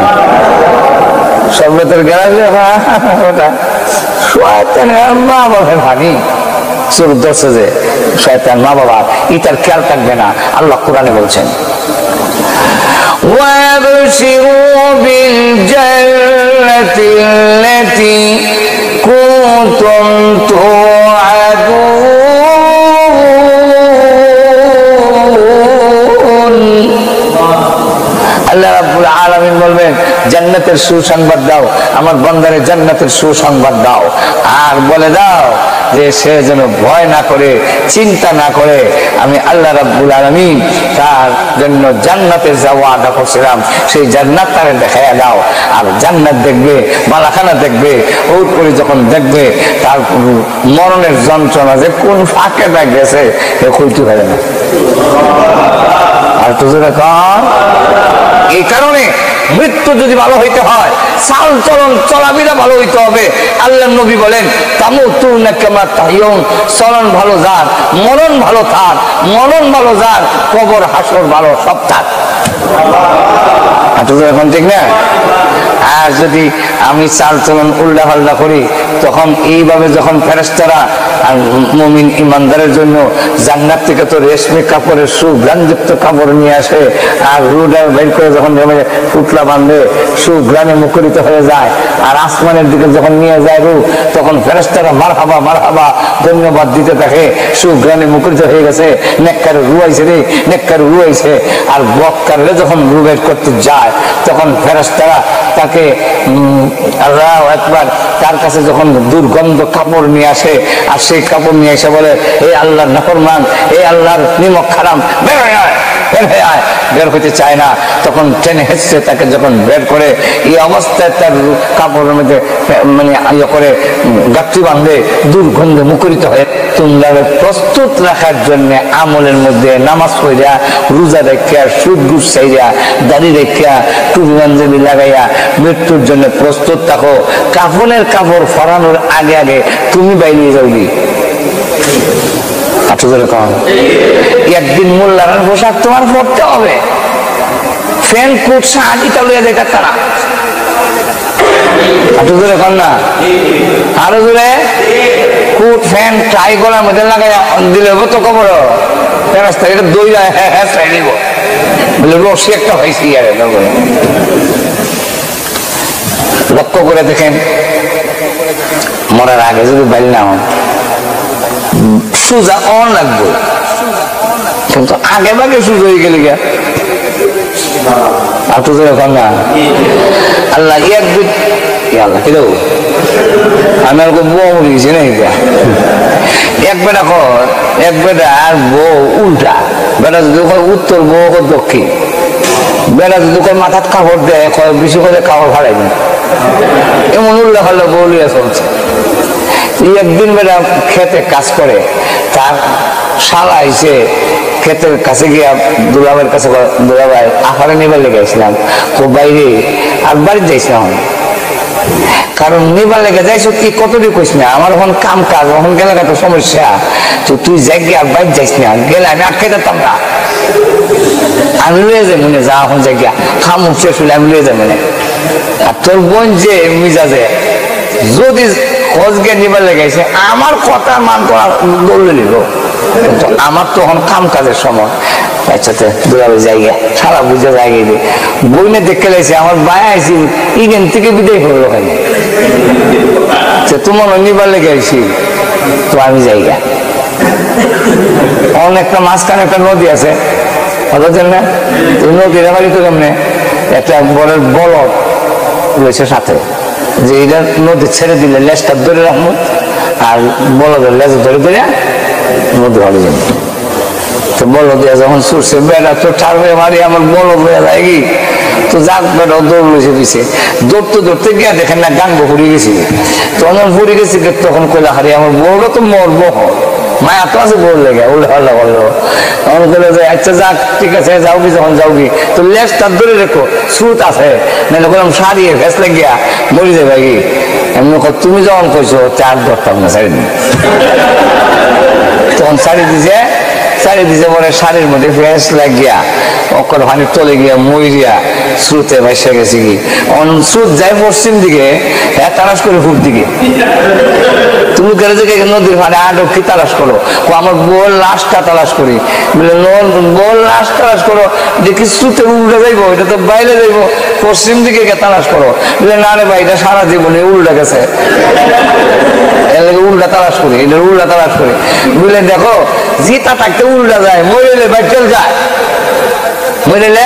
A: সর্বতর গেলাস দেওয়া ওটা শয়তানের মা বাবার ভানি চোর দর্শে যে শয়তান মা বাবা ইটার খেয়াল থাকবে না। আল্লাহ কোরআনে বলছেন وَأَبْشِرُوا بِالْجَنَّةِ الَّتِي كُنتُمْ تُوعَدُونَ। আল্লাহ রাব্বুল আলামিন বলবেন জান্নাতের সুসংবাদ দাও, আমার বান্দারে জান্নাতের সুসংবাদ দাও। আর বলে দাও যে সে যেন ভয় না করে, চিন্তা না করে, আমি আল্লাহ রাব্বুল আলামিন তার জন্য জান্নাতে যাওয়া আদা করছিলাম, সেই জান্নাত তারে দেখাইয়া দাও। আর জান্নাত দেখবে, মালাখানা দেখবে, ওর করে যখন দেখবে তার মরণের যন্ত্রণা যে কোন ফাঁকে গেছে এ কইতে পারে না। আর তো এই কারণে মৃত্যু যদি ভালো হইতে হয়, চাল চলন চলাবিলা ভালো হইতে হবে। আল্লাহ নবী বলেন তামুতুনা কামা তাহিয়ুন, চলন ভালো যার, মরণ ভালো তার, মরণ ভালো যার, কবর হাসর ভালো সব তার। এখন ঠিক না? আর যদি আমি চাল চলন উল্টা পাল্টা করি, তখন এইভাবে যখন ফেরেশতারা মুমিন ইমানদারের জন্য জান্নাত থেকে তো রেশমি কাপড়ের সুঘ্রাণযুক্ত কাপড় নিয়ে আসে, আর রুডা বের করে যখন পুতলা বাঁধে সুঘ্রাণে মুখরিত হয়ে যায়, আর আসমানের দিকে যখন নিয়ে যায় রু, তখন ফেরেশতারা মারহাবা মারহাবা ধন্যবাদ দিতে থাকে, সুঘ্রাণে মুখরিত হয়ে গেছে, নেককারে রুয়াইছে রে, নেককারে রুয়াইছে। আর বক্কারে যখন রু বের করতে যায়, তখন ফেরেশতারা তাকে আল্লাহু আকবার তার কাছে যখন দুর্গন্ধ কাপড় নিয়ে আসে, আর সেই কাপড় নিয়ে এসে বলে, এই আল্লাহর নাফরমান, এই আল্লাহর নিমক হারাম, বের হয়ে আয়, বের হয়ে আয়। বের হতে চায় না, তখন টেনে হেসছে তাকে যখন বের করে, এই অবস্থায় তার কাপড়ের মধ্যে মানে ইয়ে করে গাঁথি বাঁধে, দুর্গন্ধে মুখরিত হয়ে তোমরা প্রস্তুত রাখার জন্য আমলের মধ্যে নামাজ পড়িয়া, রোজা রেখিয়া, সুদ ঘুষ চাইয়া, দাড়ি রেখিয়া, টুপি পাঞ্জাবি লাগাইয়া মৃত্যুর জন্য প্রস্তুত থাকো। কাফনের কাপড় ফরানোর আগে আগে তুমি বাইরে যাবি। একদিন মোল্লার পোশাক তোমার পড়তে হবে, ফ্যান কোট শাড়িটা লইয়া দেখা তারা না, আরো জোরে কোট ফ্যান ট্রাই করার মধ্যে লাগাই দিলে তো খবর এটা দই দিব বলে রসি একটা হয়েছি। লক্ষ্য করে দেখেন, মরার আগে যদি বাইল না হন সোজা অন লাগবে, কিন্তু আগে ভাগে সুযোগ হয়ে গেলে গা না আল্লাহ আল্লাহ কি দেবো আমি আর বউ গেছি না এক বেটা কর, এক বেটা আর বউ উল্টা, বেটা যদি উত্তর বউ দক্ষিণ, বেটা যদি মাথার কাপড় দেয় বেশি করে কাপড় ফাড়াইবে, এমন উল্টা ফাল্লা বউ লিয়া চলছে। একদিন বেটা খেতে কাজ করে, তার শালা এসে ক্ষেতের কাছে গিয়া দুলাভাইয়ের কাছে, দুলাভাই আহারে নিবার লেগে আসলাম, ও বাইরে আর বাড়ি যাইছিলাম, কারণ নিবার লেগে যাইছো কি কতটুকু কইস না, আমার এখন কাম কাজ, এখন গেলে একটা সমস্যা, তো তুই যাই গিয়ে আর বাইরে যাইস না, গেলে আমি আটকে যেতাম না, আমি লয়ে যাই মনে যা এখন যাই গিয়া খাম শেষ হলে আমি লয়ে যাই মনে। আর তোর বোন যে মিজাজে যদি খোঁজ গিয়ে নিবার লেগেছে, আমার কথা মান তো দৌড়ে নিল, কিন্তু আমার তো এখন কাম কাজের সময়, একসাথে দৌড়াবে জায়গা সারা বুঝে জায়গায় দিয়ে বইনে দেখে লাইছে আমার বায়া আইসি ইগেন থেকে বিদায় করলো ওখানে, তোমার নিবার লেগে আইসি, তো আমি জায়গা অনেকটা মাঝখানে একটা নদী আছে, বুঝছেন না, নদীর বাড়ি তো কেমনে একটা বড় বলদ রয়েছে সাথে, যে এটা নদী ছেড়ে দিলে লেজটা ধরে রাখবো, আর বলদের লেজ ধরে ধরে নদী ভালো যাবে। তো বলদ যখন ছুটছে, বেড়া তো ঠার হয়ে মারি আমার বলদ হয়ে যায় কি, তো যাক বেড়াও দৌড় লইছে দিছে, দৌড়তে দৌড়তে গিয়া দেখেন না গাঙ্গ ফুরি গেছি, তখন ফুরি গেছি তখন কইলা হারি আমার বউটা তো মরবো, মায়া তো আছে বল লেগে উল্লে হল্লা করলো, তখন বলে যে আচ্ছা যাক ঠিক আছে যাওগি, যখন যাওগি তো লেজটা ধরে রেখো, স্রোত আছে নাহলে বললাম সারিয়ে ভেস লাগিয়া মরি যাবে কি, এমনি তুমি যখন কইছো চার ধরতাম না সারি দিন, তখন সারি দিছে, সারি দিছে পরে শাড়ির মধ্যে ভেস লাগিয়া অক্ষর পানি তলে গিয়া মরিয়া স্রোতে ভাসা গেছে কি, স্রোত যায় পশ্চিম দিকে, হ্যাঁ তালাশ করে পূর্ব দিকে, তুমি গেলে যে নদীর পাড়ে আটকি তালাশ করো, আমার বউর লাশটা তালাশ করি, বলে বউর লাশ তালাশ করো, দেখি স্রোতে উল্টে যাইবো, এটা তো বাইরে যাইবো, পশ্চিম দিকে তালাশ করো, বলে না রে ভাই এটা সারা জীবনে উল্টা গেছে, উল্টা তালাশ করি, এটা উল্টা তালাশ করি, বুঝলে দেখো জিতা থাকতে উল্টা যায়, মরিলে ভাই চল যায়, মরিলে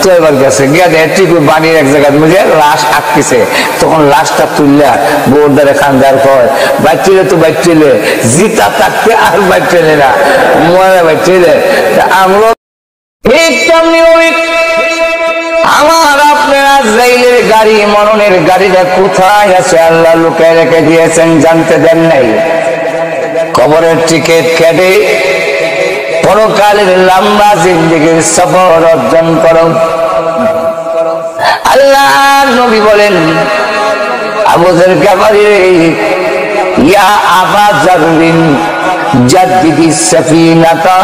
A: তো এবার গেছে গিয়া দেয় ঠিক বাড়ির এক জায়গায় মধ্যে লাশ আটকেছে। তখন লাশটা তুললা বোর দ্বারে খানদার কয় বাচ্চিলে তো বাচ্চিলে জিতা থাকতে আর বাচ্চিলে না মনে বাচ্চিলে। আমরা আমার আপনারা জাইলের গাড়ি মরণের গাড়িটা কোথায় আছে আল্লাহ লুকায় রেখে দিয়েছেন, জানতে দেন নাই। কবরের টিকিট কেটে পরকালের লম্বা জিন্দেগির সফর অর্জন করো। আল্লাহ নবী বলেন আবু যর গফারী ইয়া আবা যররিন জাদ্দিদি সাফিনাতা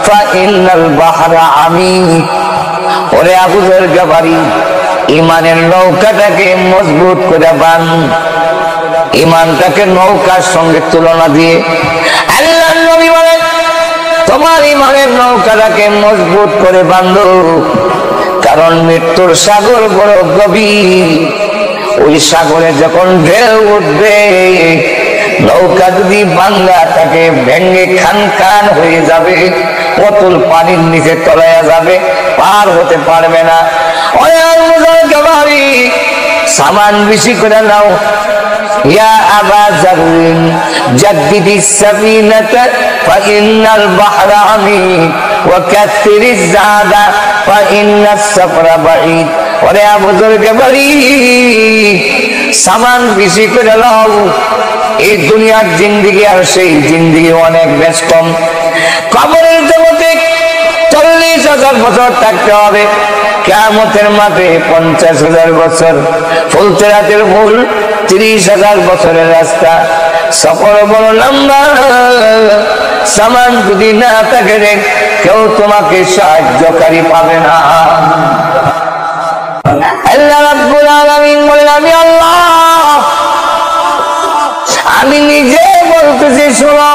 A: ফাইনাল বাহরা আমিক। ওরে আবু যর গফারী ঈমানের নৌকাটাকে মজবুত করে বান। ঈমানটাকে নৌকার সঙ্গে তুলনা দিয়ে আল্লাহ নবী বলেন তোমার ঈমানের নৌকাটাকে মজবুত করে বাঁধো, কারণ মৃত্যুর সাগর বড় গভীর। ওই সাগরে যখন ঢেউ উঠবে নৌকা যদি বাংলা থাকে ভেঙে খান খান হয়ে যাবে, অতল পানির নিচে তলায়া যাবে, পার হতে পারবে না। সামান বেশি করে নাও। ইয়া আবা যররিন জাদ্দিদি সাফিনাতা ফাইনাল বাহরা আমিক ওয়া কাসরিজ যাদা ফাইনাস সাফরা বাঈদ। ওরে আবু যর গফারী সামান বেশি করে নাও। এই দুনিয়ার জিন্দেগি আর সেই জিন্দেগি অনেক বেশ কম। কবরের জগতে 40,000 বছর থাকতে হবে, কিয়ামতের মাঠে 50,000 বছর, ফুলতেরাতের ফুল 30,000 বছরের রাস্তা। সফর বড় লম্বা। সামান যদি না থাকে কেউ তোমাকে সাহায্যকারী পাবে না। আল্লাহ রাব্বুল আলামিন বলেন আমি আল্লাহ আমি নিজে বলতেছি শোনো,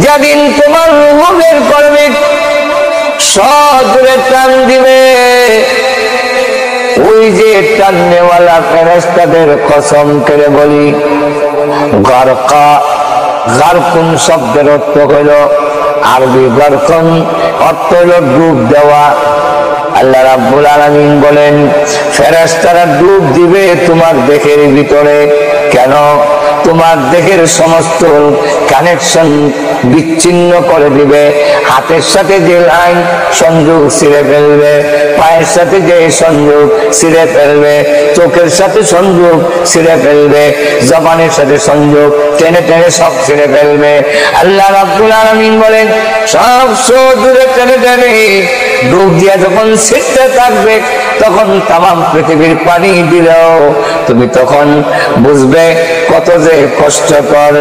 A: যেদিন তোমার রূহ বের করবে সদূরে টান দিবে, ওই যে টাননেওয়ালা ফেরেশতাদের কসম করে বলি গারকা। গারকুন শব্দের অর্থ হইল আরবি গারকুন, অর্থ হইল ডুব দেওয়া। আল্লাহ রাব্বুল আলামিন বলেন ফেরেশতারা ডুব দিবে তোমার দেহের ভিতরে। কেন? তোমার দেহের সমস্ত কানেকশন বিচ্ছিন্ন করে দিবে। হাতের সাথে যে লাইন সংযোগ ছিঁড়ে ফেলবে, পায়ের সাথে যে সংযোগ ছিঁড়ে ফেলবে, চোখের সাথে সংযোগ ছিঁড়ে ফেলবে, জবানের সাথে সংযোগ টেনে টেনে সব ছিঁড়ে ফেলবে। আল্লাহ রাব্বুল আলামিন বলেন সব দূরে টেনে টেনে ডুব দিয়া যখন ছিঁড়তে থাকবে তখন তামাম পৃথিবীর পানি দিলেও তুমি তখন বুঝবে কত যে কষ্টকর।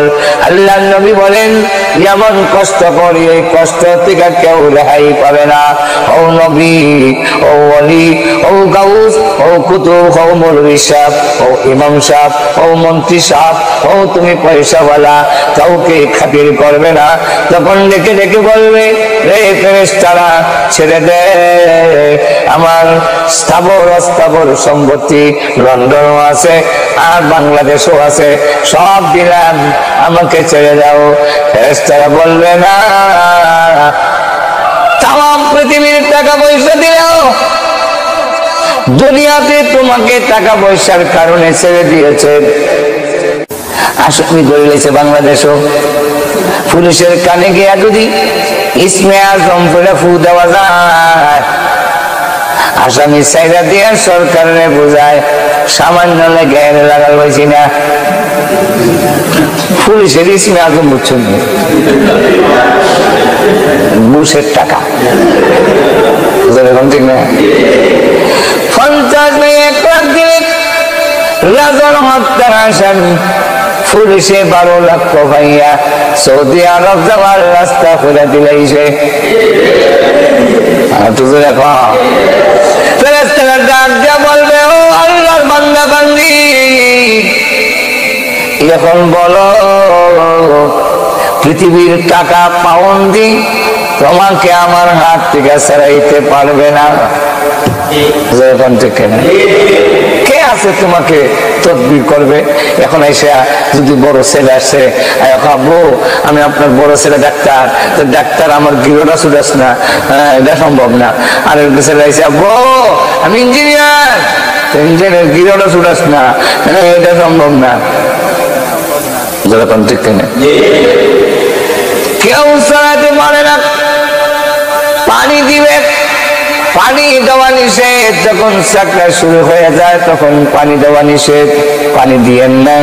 A: আল্লাহ নবী বলেন এমন কষ্টকর, এই কষ্ট থেকে কেউ রেহাই পাবে না। ও নবী, ও ওলি, ও গাউস, ও কুতুব, ও মৌলভী সাহেব, ও ইমাম সাহেব, ও মন্ত্রী সাহেব, ও তুমি পয়সাওয়ালা, কাউকে খাতির করবে না। তখন ডেকে ডেকে বলবে রে ফেরেশতারা ছেড়ে দে, আমার স্থাবর অস্থাবর সম্পত্তি লন্ডনও আছে আর বাংলাদেশও আছে, সব দিলাম, আমাকে ছেড়ে দাও। ফেরেশতারা বলবে না, তাম পৃথিবীর টাকা পয়সা দিলেও দুনিয়াতে তোমাকে টাকা পয়সার কারণে ছেড়ে দিয়েছে। আসামি করে লেছে বাংলাদেশও। পুলিশের কানে গিয়া যদি ইসমে আজম করে ফু দেওয়া যায়, আসামি চাইরা দিয়ে সরকারে বোঝায় সামান্য লেগে লাগাল হয়েছি না। পুলিশের ইসমে আজম বুঝছেন বুসের টাকা ঠিক না। 50 মেয়ে 1 লাখ দিলে রাজার হত্যার আসামি পুলিশে 12 লক্ষ ভাইয়া সৌদি আরব যাওয়ার রাস্তা খুলে দিলেছে। বলবে ও আল্লাহর বান্দা বান্দি, এখন বলো পৃথিবীর টাকা পাউন্ডি তোমাকে আমার হাত থেকে ছাড়াইতে পারবে না। কে আছে তোমাকে তদবির করবে। এখন এসে যদি বড় ছেলে আসে, আব্বু আমি আপনার বড় ছেলে ডাক্তার, তো ডাক্তার আমার গৃহটা ছুটাস না, এটা সম্ভব না। আর ছেলে এসে আব্বু আমি ইঞ্জিনিয়ার, ইঞ্জিনিয়ার গৃহটা ছুটাস না, এটা সম্ভব না। যেরকম ঠিক না, কেউ চালাতে পারে না। পানি দিবে, পানি দেওয়া নিষেধ। যখন চাকরা শুরু হয়ে যায় তখন পানি দেওয়া নিষেধ। পানি দিয়েন না,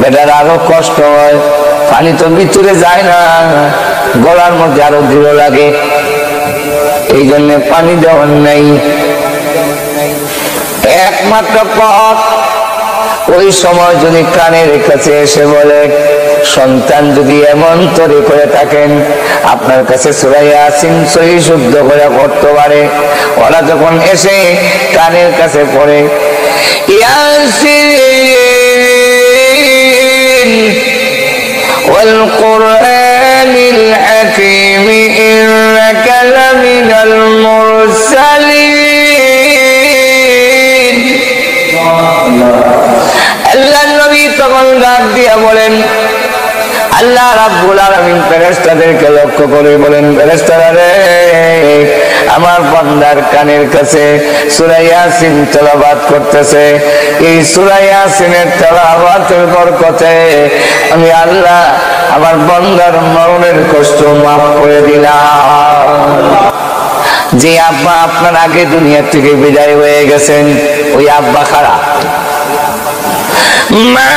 A: বেটার আরো কষ্ট হয়। পানি তো ভিতরে যায় না, গলার মধ্যে আরো দূর লাগে, এই জন্য পানি দেওয়ার নাই। একমাত্র পথ ওই সময় যদি কানের কাছে এসে বলে, সন্তান যদি এমন তরে করে থাকেন আপনার কাছে সূরা ইয়াসিন সহি শুদ্ধ করে পড়তে পারে, ওরা যখন এসে কানের কাছে পড়ে ইয়াসিন ওয়াল কুরআনিল হাকীম ইন্নাকা লামিনাল মুরসালিন, আল্লাহর নবী তখন ডাক দিয়া বলেন, আল্লাহ রাব্বুল আলামিন ফেরেশতাদেরকে লক্ষ্য করে বলেন, ফেরেশতারা রে, আমার বান্দার কানের কাছে সূরা ইয়াসিন তেলাওয়াত করতেছে। এই সূরা ইয়াসিনের তেলাওয়াতের বরকতে আমি আল্লাহ আমার বান্দার মরণের কষ্ট মাফ করে দিলাম। যে আব্বা আপনার আগে দুনিয়া থেকে বিদায় হয়ে গেছেন, ওই আব্বা খারাপ। মা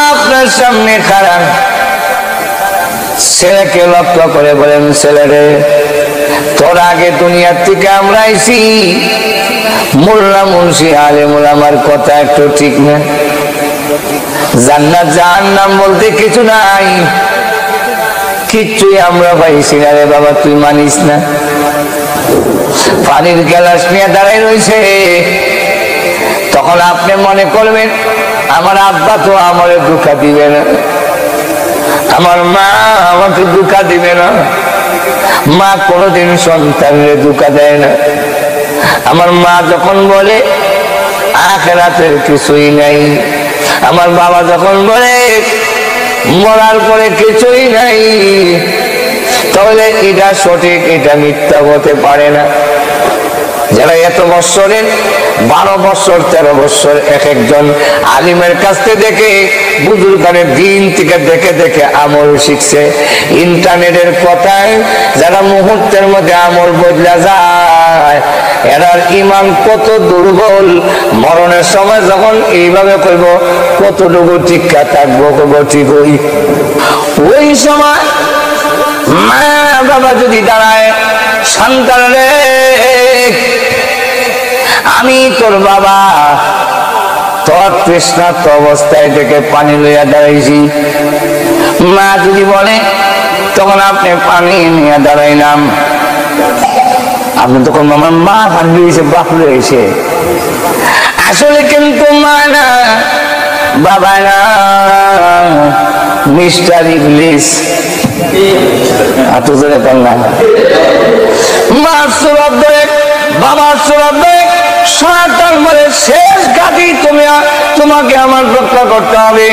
A: আপনার সামনে খারাপ, ছেলেকে লক্ষ্য করে বলেন, ছেলেরে তোর আগে দুনিয়ার থেকে আমরা আইছি, মোল্লা মুন্সি আলেমুল আমার কথা একটু ঠিক না, জান্নাত জাহান্নাম বলতে কিছু নাই, কিচ্ছুই আমরা পাইছি না রে বাবা, তুই মানিস না। পানির গ্লাস নিয়ে দাঁড়াই রয়েছে, তখন আপনি মনে করবেন আমার আব্বা তো আমারে ধোঁকা দিবে না, আমার মা আমাকে ধোঁকা দিবে না। মা কোনোদিন সন্তানরে ধোঁকা দেয় না। আমার মা যখন বলে আখিরাতের কিছুই নাই, আমার বাবা যখন বলে মরার পরে কিছুই নাই, তাহলে এটা সঠিক এটা মিথ্যা হতে পারে না। যারা এত বছরের 12 বছর 13 বছর এক একজন আলিমের কাছ থেকে দেখে, বুজুর্গানের দিন থেকে দেখে দেখে আমল শিখছে, ইন্টারনেটের কথায় যারা মুহূর্তের মধ্যে আমল বদলা যায়, এরার ইমান কত দুর্বল। মরণের সময় যখন এইভাবে কইব কতটুকু টিকা থাকবো, কইব ঠিক ওই সময় মা বাবা যদি দাঁড়ায়, সন্তান রে আমি তোর বাবা, তোর তৃষ্ণার্ত অবস্থায় থেকে পানি লইয়া দাঁড়াইছি। মা যদি বলে, তখন আপনি পানি নিয়ে দাঁড়াইলাম, আপনি তখন আমার মা পানি লইছে, বাপ লইছে। আসলে কিন্তু মা না, বাবা না, মিস্টার ইবলিস। এত জোরে বললাম, মার সুরত ধরে, বাবার সুরত ধরে, শয়তান বলে শেষ ঘাটি তোমাকে আমার রক্ষা করতে হবে,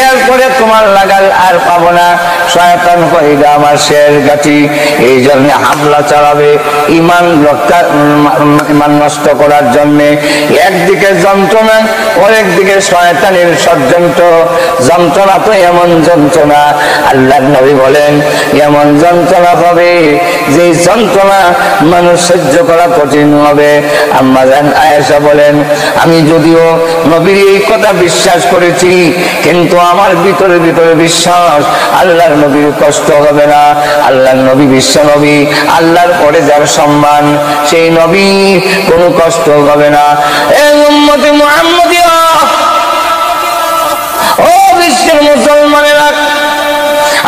A: এরপরে তোমার লাগাল আর পাবো না। শয়তান কইরা আমার শেষ ঘাটি, এই জন্য হামলা চালাবে ইমান রক্ষা, ইমান নষ্ট করার জন্য। একদিকে যন্ত্রণা, আরেকদিকে শয়তানের ষড়যন্ত্র। যন্ত্রণা তো এমন যন্ত্রণা, আল্লাহর নবী বলেন এমন যন্ত্রণা হবে যে যন্ত্রণা মানুষ সহ্য করা কঠিন হবে। আম্মা জান আয়েশা বলেন, আমি যদিও নবীর এই কথা বিশ্বাস করেছি, কিন্তু আমার ভিতরে ভিতরে বিশ্বাস আল্লাহর নবীর কষ্ট হবে না। আল্লাহর নবী বিশ্ব নবী, আল্লাহর পরে যার সম্মান, সেই নবী কোনো কষ্ট হবে না। এই উম্মতে মুহাম্মাদিয়া, ও বিশ্বের মুসলমানেরা,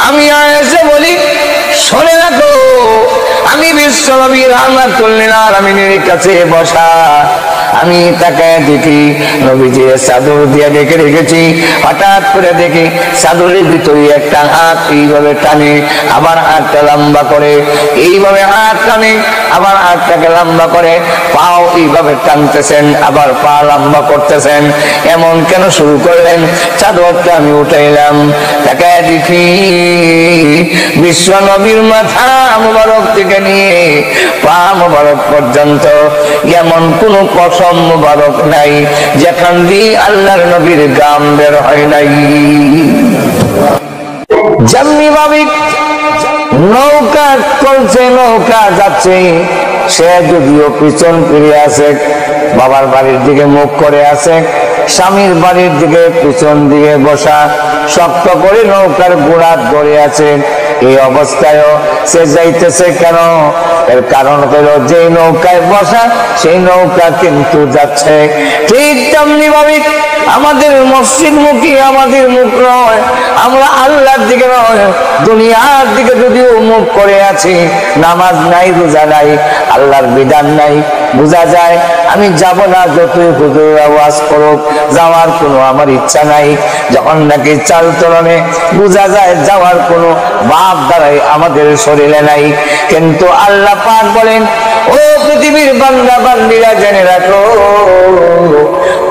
A: আমি আয়েশা বলি শুনে রাখো, আমি বিশ্ব নবী রাহমাতুল লিল আলামিনের কাছে বসা, আমি তাকে দেখি নবীজি চাদর দিয়ে ডেকে রেখেছি। হঠাৎ করে দেখি চাদরের ভিতরে একটা হাত এইভাবে টানে, আবার হাতটা লম্বা করে, এইভাবে হাত টানে, আবার হাতটাকে লম্বা করে, পাও এইভাবে টানতেছেন, আবার পা লম্বা করতেছেন। এমন কেন শুরু করলেন? চাদরটা আমি উঠাইলাম, তাকে দেখি বিশ্ব নবীর মাথা মুবারক থেকে নিয়ে পা মুবারক পর্যন্ত এমন কোন পশম মুবারক নাই যেখান দিয়ে আল্লাহর নবীর গাম বের হয় নাই। যেমনি ভাবে নৌকা চলছে, নৌকা যাচ্ছে, সে যদিও পিছন ফিরে আছে, বাবার বাড়ির দিকে মুখ করে আছে, স্বামীর বাড়ির দিকে পিছন দিকে বসা, শক্ত করে নৌকার গোড়া ধরে আছে। এই অবস্থায়ও সে যাইতেছে কেন? এর কারণ হলো যে নৌকায় বসা সেই নৌকা কিন্তু যাচ্ছে। ঠিক তেমনি ভাবে আমাদের মসজিদ মুখী আমাদের মুখ নয়, আমরা আল্লাহর দিকে নয়, দুনিয়ার দিকে যদিও মুখ করে আছি, নামাজ নাই, রোজা নাই, আল্লাহর বিধান নাই, বোঝা যায় আমি যাব না, যতই হুজুর আওয়াজ করুক, যাওয়ার কোনো আমার ইচ্ছা নাই। যখন নাকি চাল চলনে বোঝা যায় যাওয়ার কোনো ভাব দ্বারাই আমাদের শরীরে নাই। কিন্তু আল্লাহ পাক বলেন, ও পৃথিবীর বান্দা বান্দীরা জেনে রাখো,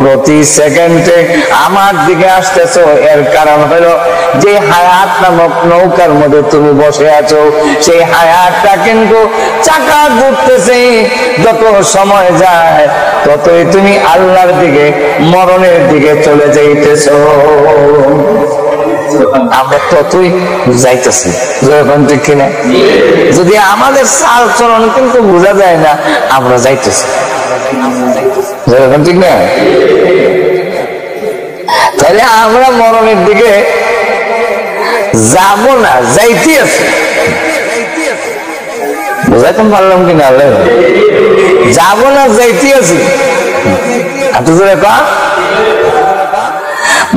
A: প্রতি সেকেন্ডে আমার দিকে আসতেছো, এর কারণ হলো যে হায়াত নামক নৌকার মধ্যে তুমি বসে আছো, সেই হায়াতটা কিন্তু চাকা ঘুরতেছে। যত সময় যায় ততই তুমি আল্লাহর দিকে, মরণের দিকে চলে যাইতেছো। আমরা ততই যাইতেছি, যখন ঠিক কিনা? যদি আমাদের চাল চলন কিন্তু বোঝা যায় না, আমরা যাইতেছি, যখন ঠিক না? তাহলে আমরা মরণের দিকে যাব না, যাইতে আছি। বুঝাইতে পারলাম কিনা? যাব না, যাইতে আছি।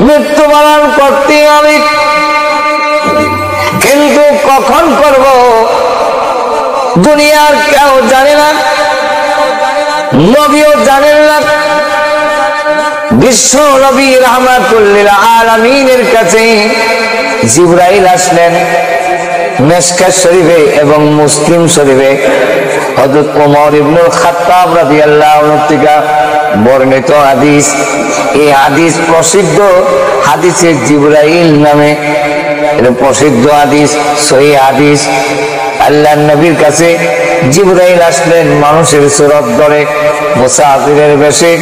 A: মৃত্যুবরণ করতে হবে, কিন্তু কখন করব দুনিয়ার কেউ জানে না, নবীও জানেন না। বিশ্ব নবী রাহমাতুল লিল আলামিনের কাছে জিবরাইল আসলেন। মিশকাত শরীফে এবং মুসলিম শরীফে হযরত ওমর ইবনুল খাত্তাব রাদিয়াল্লাহু আনহু থেকে বর্ণিত হাদিস। এই হাদিস প্রসিদ্ধ হাদিসে জিবরাইল নামে, এটা প্রসিদ্ধ হাদিস, সহিহ হাদিস। আল্লাহর নবীর কাছে জিবরাইল আসলেন মানুষের সুরত ধরে, মুসাফিরের বেশে,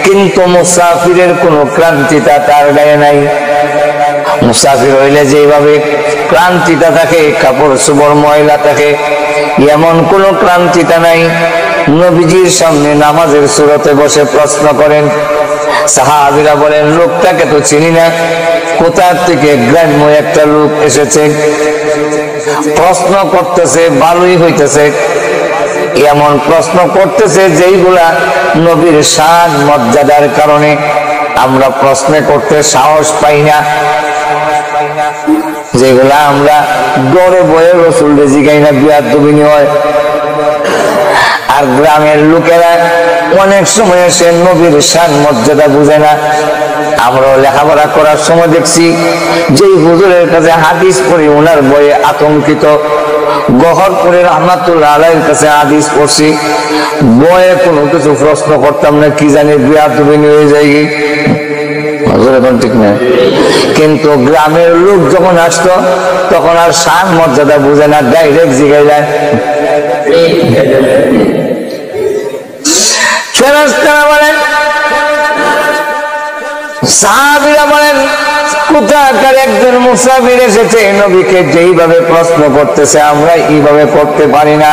A: কিন্তু মুসাফিরের কোনো ক্লান্তিতা তার গায়ে নাই। মুসাফির হইলে যেভাবে ক্লান্তিতা থাকে, কাপড় চোপড় ময়লা থাকে, এমন কোনো ক্লান্তিতা নাই। নবীজির সামনে নামাজের সুরতে বসে প্রশ্ন করেন। সাহাবীরা বলেন, লোকটাকে তো চিনি না, কোথা থেকে গ্রাম্য একটা লোক এসেছে, প্রশ্ন করতেছে, ভালোই হইতেছে। এমন প্রশ্ন করতেছে যেইগুলা নবীর শান মর্যাদার কারণে আমরা প্রশ্ন করতে সাহস পাই না, যেগুলা আমরা ডরে বয়ে রসুল জিগাই না, বিয়াদবি হয়। আর গ্রামের লোকেরা অনেক সময় এসে নবীর শান মর্যাদা বুঝে না। আমরাও লেখাপড়া করার সময় দেখছি যেই হুজুরের কাছে হাদিস পড়ি ওনার বয়ে আতঙ্কিত। গহরপুরে রাহমাতুল্লাহ আলাইহির কাছে হাদিস পড়ছি, বয়ে কোনো কিছু প্রশ্ন করতাম না, কি জানি বিয়াদবি হয়ে যায়। এখন ঠিক না, কিন্তু গ্রামের লোক যখন আসতো তখন আর শান মর্যাদা বুঝে না, ডাইরেক্ট জিগাইলেন। ফেরেশতারা বলেন, সাহাবীরা বলেন, কোথাকার একজন মুসাফির এসেছে, নবীকে যেইভাবে প্রশ্ন করতেছে আমরা এইভাবে করতে পারি না,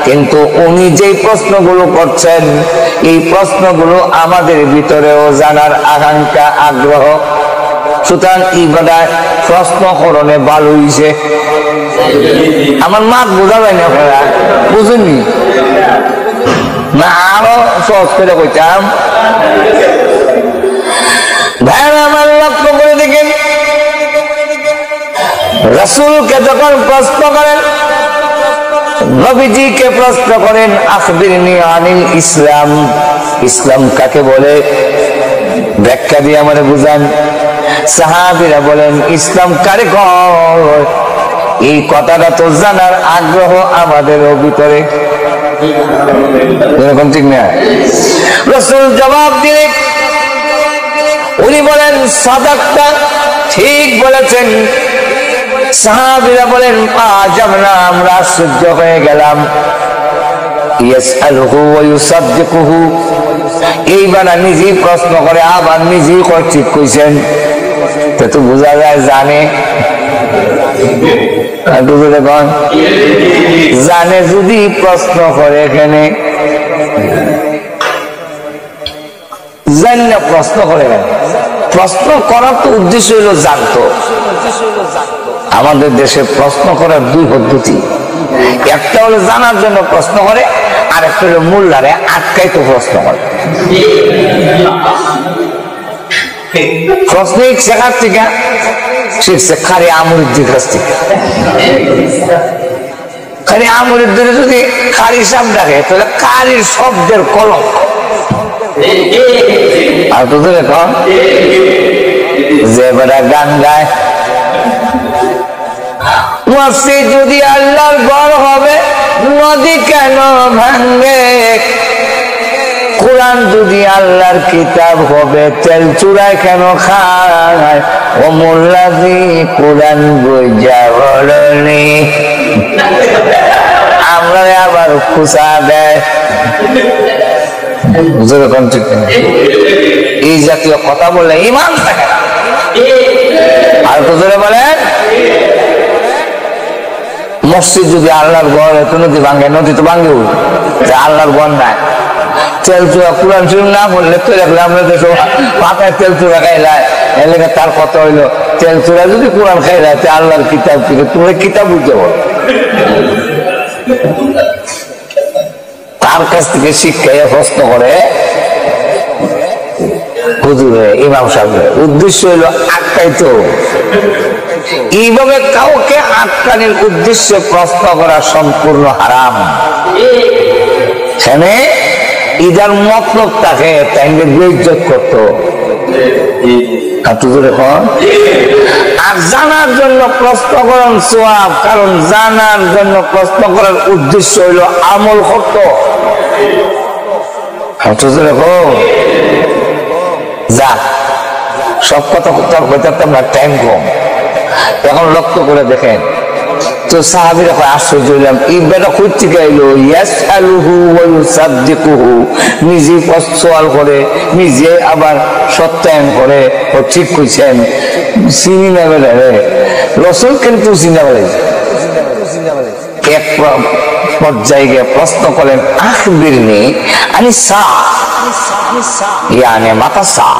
A: কিন্তু উনি যেই প্রশ্নগুলো করছেন এই প্রশ্নগুলো আমাদের ভিতরেও জানার আকাঙ্ক্ষা, আগ্রহ। সুতরাং ইবাদত প্রশ্ন করণে ভালো হইছে। আমার মা বোঝা যায় না, আপনারা বুঝুননি না? আরো সহজ করে কইতাম। ভাইরা আমার লক্ষ্য করে দেখেন, রাসূলকে যখন প্রশ্ন করেন, নবীজিকে প্রশ্ন করেন, আখবিরনি আনিল ইসলাম, ইসলাম কাকে বলে ব্যাখ্যা দিয়ে আমারে বুঝান। সাহাবীরা বলেন ইসলাম কারে কয়? এই কথাটা তো জানার আগ্রহ আমাদেরও ভিতরে, এরকম ঠিক না? রাসূল জবাব দিলেন, উনি বলেন সাদাক্তা, ঠিক বলেছেন। সাহাবীরা বলেন আজাবনা, আমরা আশ্চর্য হয়ে গেলাম। ইয়াসআলুহু ওয়া ইউসাদ্দিকুহু, এইবার নিজেই প্রশ্ন করে আবার নিজেই ঠিক কইছেন, তো বোঝা যায় জানে। জানে যদি প্রশ্ন করে, এখানে জানলে প্রশ্ন করে কেন? প্রশ্ন করার তো উদ্দেশ্য হলো জানতো। আমাদের দেশে প্রশ্ন করার দুই পদ্ধতি, একটা হলো জানার জন্য প্রশ্ন করে, আর একটা হলো মোল্লারে আটকাইতে প্রশ্ন করে। প্রশ্ন শেখার থেকে শিখছে খালি আমরুদ্দির কাছ থেকে। খালি আমরুদ্দির যদি কারি সাপ ডাকে তাহলে কারির শব্দের কলঙ্ক। আর তো এখন যে বেটা গান গায়, মসজিদ যদি আল্লাহর ঘর হবে নদী কেন ভাঙ্গে, কোরআন যদি আল্লাহর কিতাব হবে তেল চুরায় কেন খায়, ও মোল্লাজি কোরআন বুঝা বলনি, আমরা আবার খুশা দেয়। এই জাতীয় কথা বললে ইমান থাকে না। আর তো জোরে বলেন, মসজিদ যদি আল্লাহর ঘর এত নদী ভাঙ্গে, নদী তো ভাঙ্গে আল্লাহর ঘর নাই। তেল চুরা কোরআন শরীফ না বললে তো দেখলে আমরা দেশ পাতায় তেল চুরা খাইলায়, এলাকা তার কথা হইলো তেল চুরা যদি কোরআন খাইলায় আল্লাহর কিতাব থেকে তোমরা কিতাব বুঝতে বলো। তার কাছ থেকে শিক্ষায় প্রশ্ন করে হুজুরে ইমাম সাহেবের উদ্দেশ্য হইল আটকাইতো। এইভাবে কাউকে আটকানোর উদ্দেশ্যে প্রশ্ন করা সম্পূর্ণ হারাম। এখানে ইদার মতলব তাকে তাইলে বেইজ্জত করতো। আর জানার জন্য প্রশ্ন করেন সওয়াব, কারণ জানার জন্য প্রশ্ন করার উদ্দেশ্য হইল আমল করত। যা সব কথা আমরা টাইম কম, এখন লক্ষ্য করে দেখেন তো সাহাবীরা আশ্চর্য হইলাম, এই বেটা কই থেকে আইলো? ইয়াসআলুহু ওয়া ইউসাদ্দিকুহু, নিজে সওয়াল করে নিজে আবার সত্যায়ন করে, ও ঠিক কইছেন। চিনি না বেটা রে, রাসূল কিন্তু চিনা বলে। এক পর্যায়ে গিয়ে প্রশ্ন করেন আখবিরনি আনি সা, ইয়ানি মাতা সা,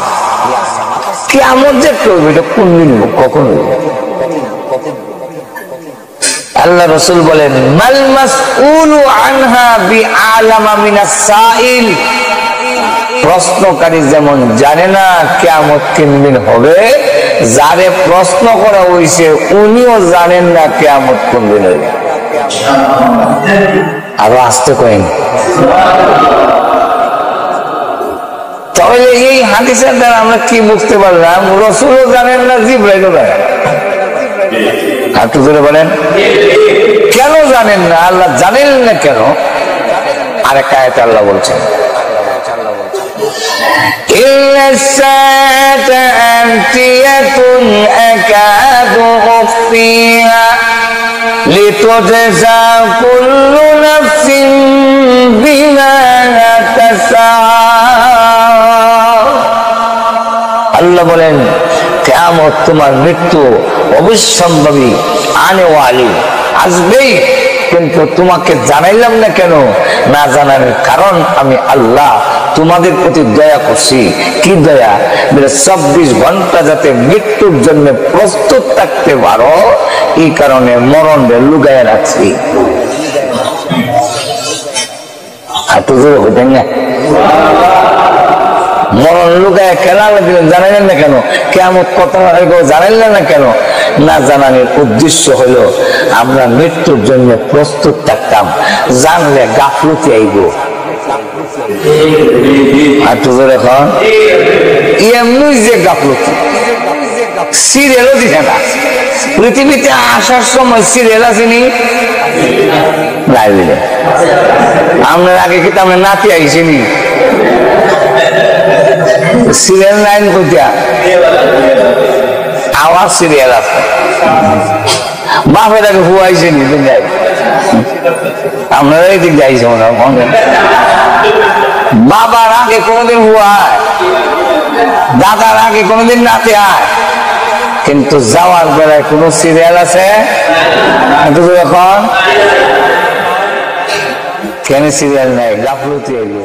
A: কিয়ামত যে করবে এটা কোন দিন, কখন? আল্লাহ রাসূল বলেন মাল মাসউলু আনহা বিআলামা মিনাস সাইল, প্রশ্নকারী যেমন জানে না কিয়ামত কোন দিন হবে, যারে প্রশ্ন করা হইছে উনিও জানেন না কিয়ামত কোন দিন হবে। আরো আসতে কইন। তাহলে এই হাদিসের দ্বারা আমরা কি বুঝতে পারলাম? রাসূলও জানেন না, জিবরাইলও জানেন না। একটু ধরে বলেন কেন জানেন না? আল্লাহ জানেন না কেন? আরেকটা আয়াতে আল্লাহ বলছেন লিতুজজা কুল্লু নাফসিন বিমা তাসআ। আল্লাহ বলেন কিয়ামত তোমার মৃত্যু অবশ্যম্ভাবী, আনেওয়ালি, আসবেই, কিন্তু তোমাকে জানাইলাম না কেন? না জানার কারণ আমি আল্লাহ তোমাদের প্রতি দয়া করছি। কি দয়া? 24 ঘন্টা যাতে মৃত্যুর জন্য প্রস্তুত থাকতে পারো, এই কারণে মরণ লুকায় রাখছি। মরণ লুকায় খেলা দিলেন, জানাইলেন না কেন? কিয়ামত কত জানাইলেন না কেন? না জানানোর উদ্দেশ্য হলো আমরা মৃত্যুর জন্য প্রস্তুত থাকতাম, জানলে গাফলতি আইব। আর তো এখন এমনি যে গাফলতি সিরিয়ালও দিছে না। পৃথিবীতে আসার সময় সিরিয়াল আসেনি লাইব্রেরি। আপনার আগে কিন্তু আমরা নাতি আইসিনি, সিরিয়াল লাইন কোথা আওয়াজ সিরিয়াল আছে। বাপের আগে হুয়াইছেনি দুনিয়ায়, আপনারা এই দিক যাইছে মনে হয়। বাবার আগে কোনোদিন হুয়ায়, দাদার আগে কোনোদিন নাতে আয়, কিন্তু যাওয়ার বেলায় কোন সিরিয়াল আছে এখন? কেন সিরিয়াল নাই? গাফলতি হইল।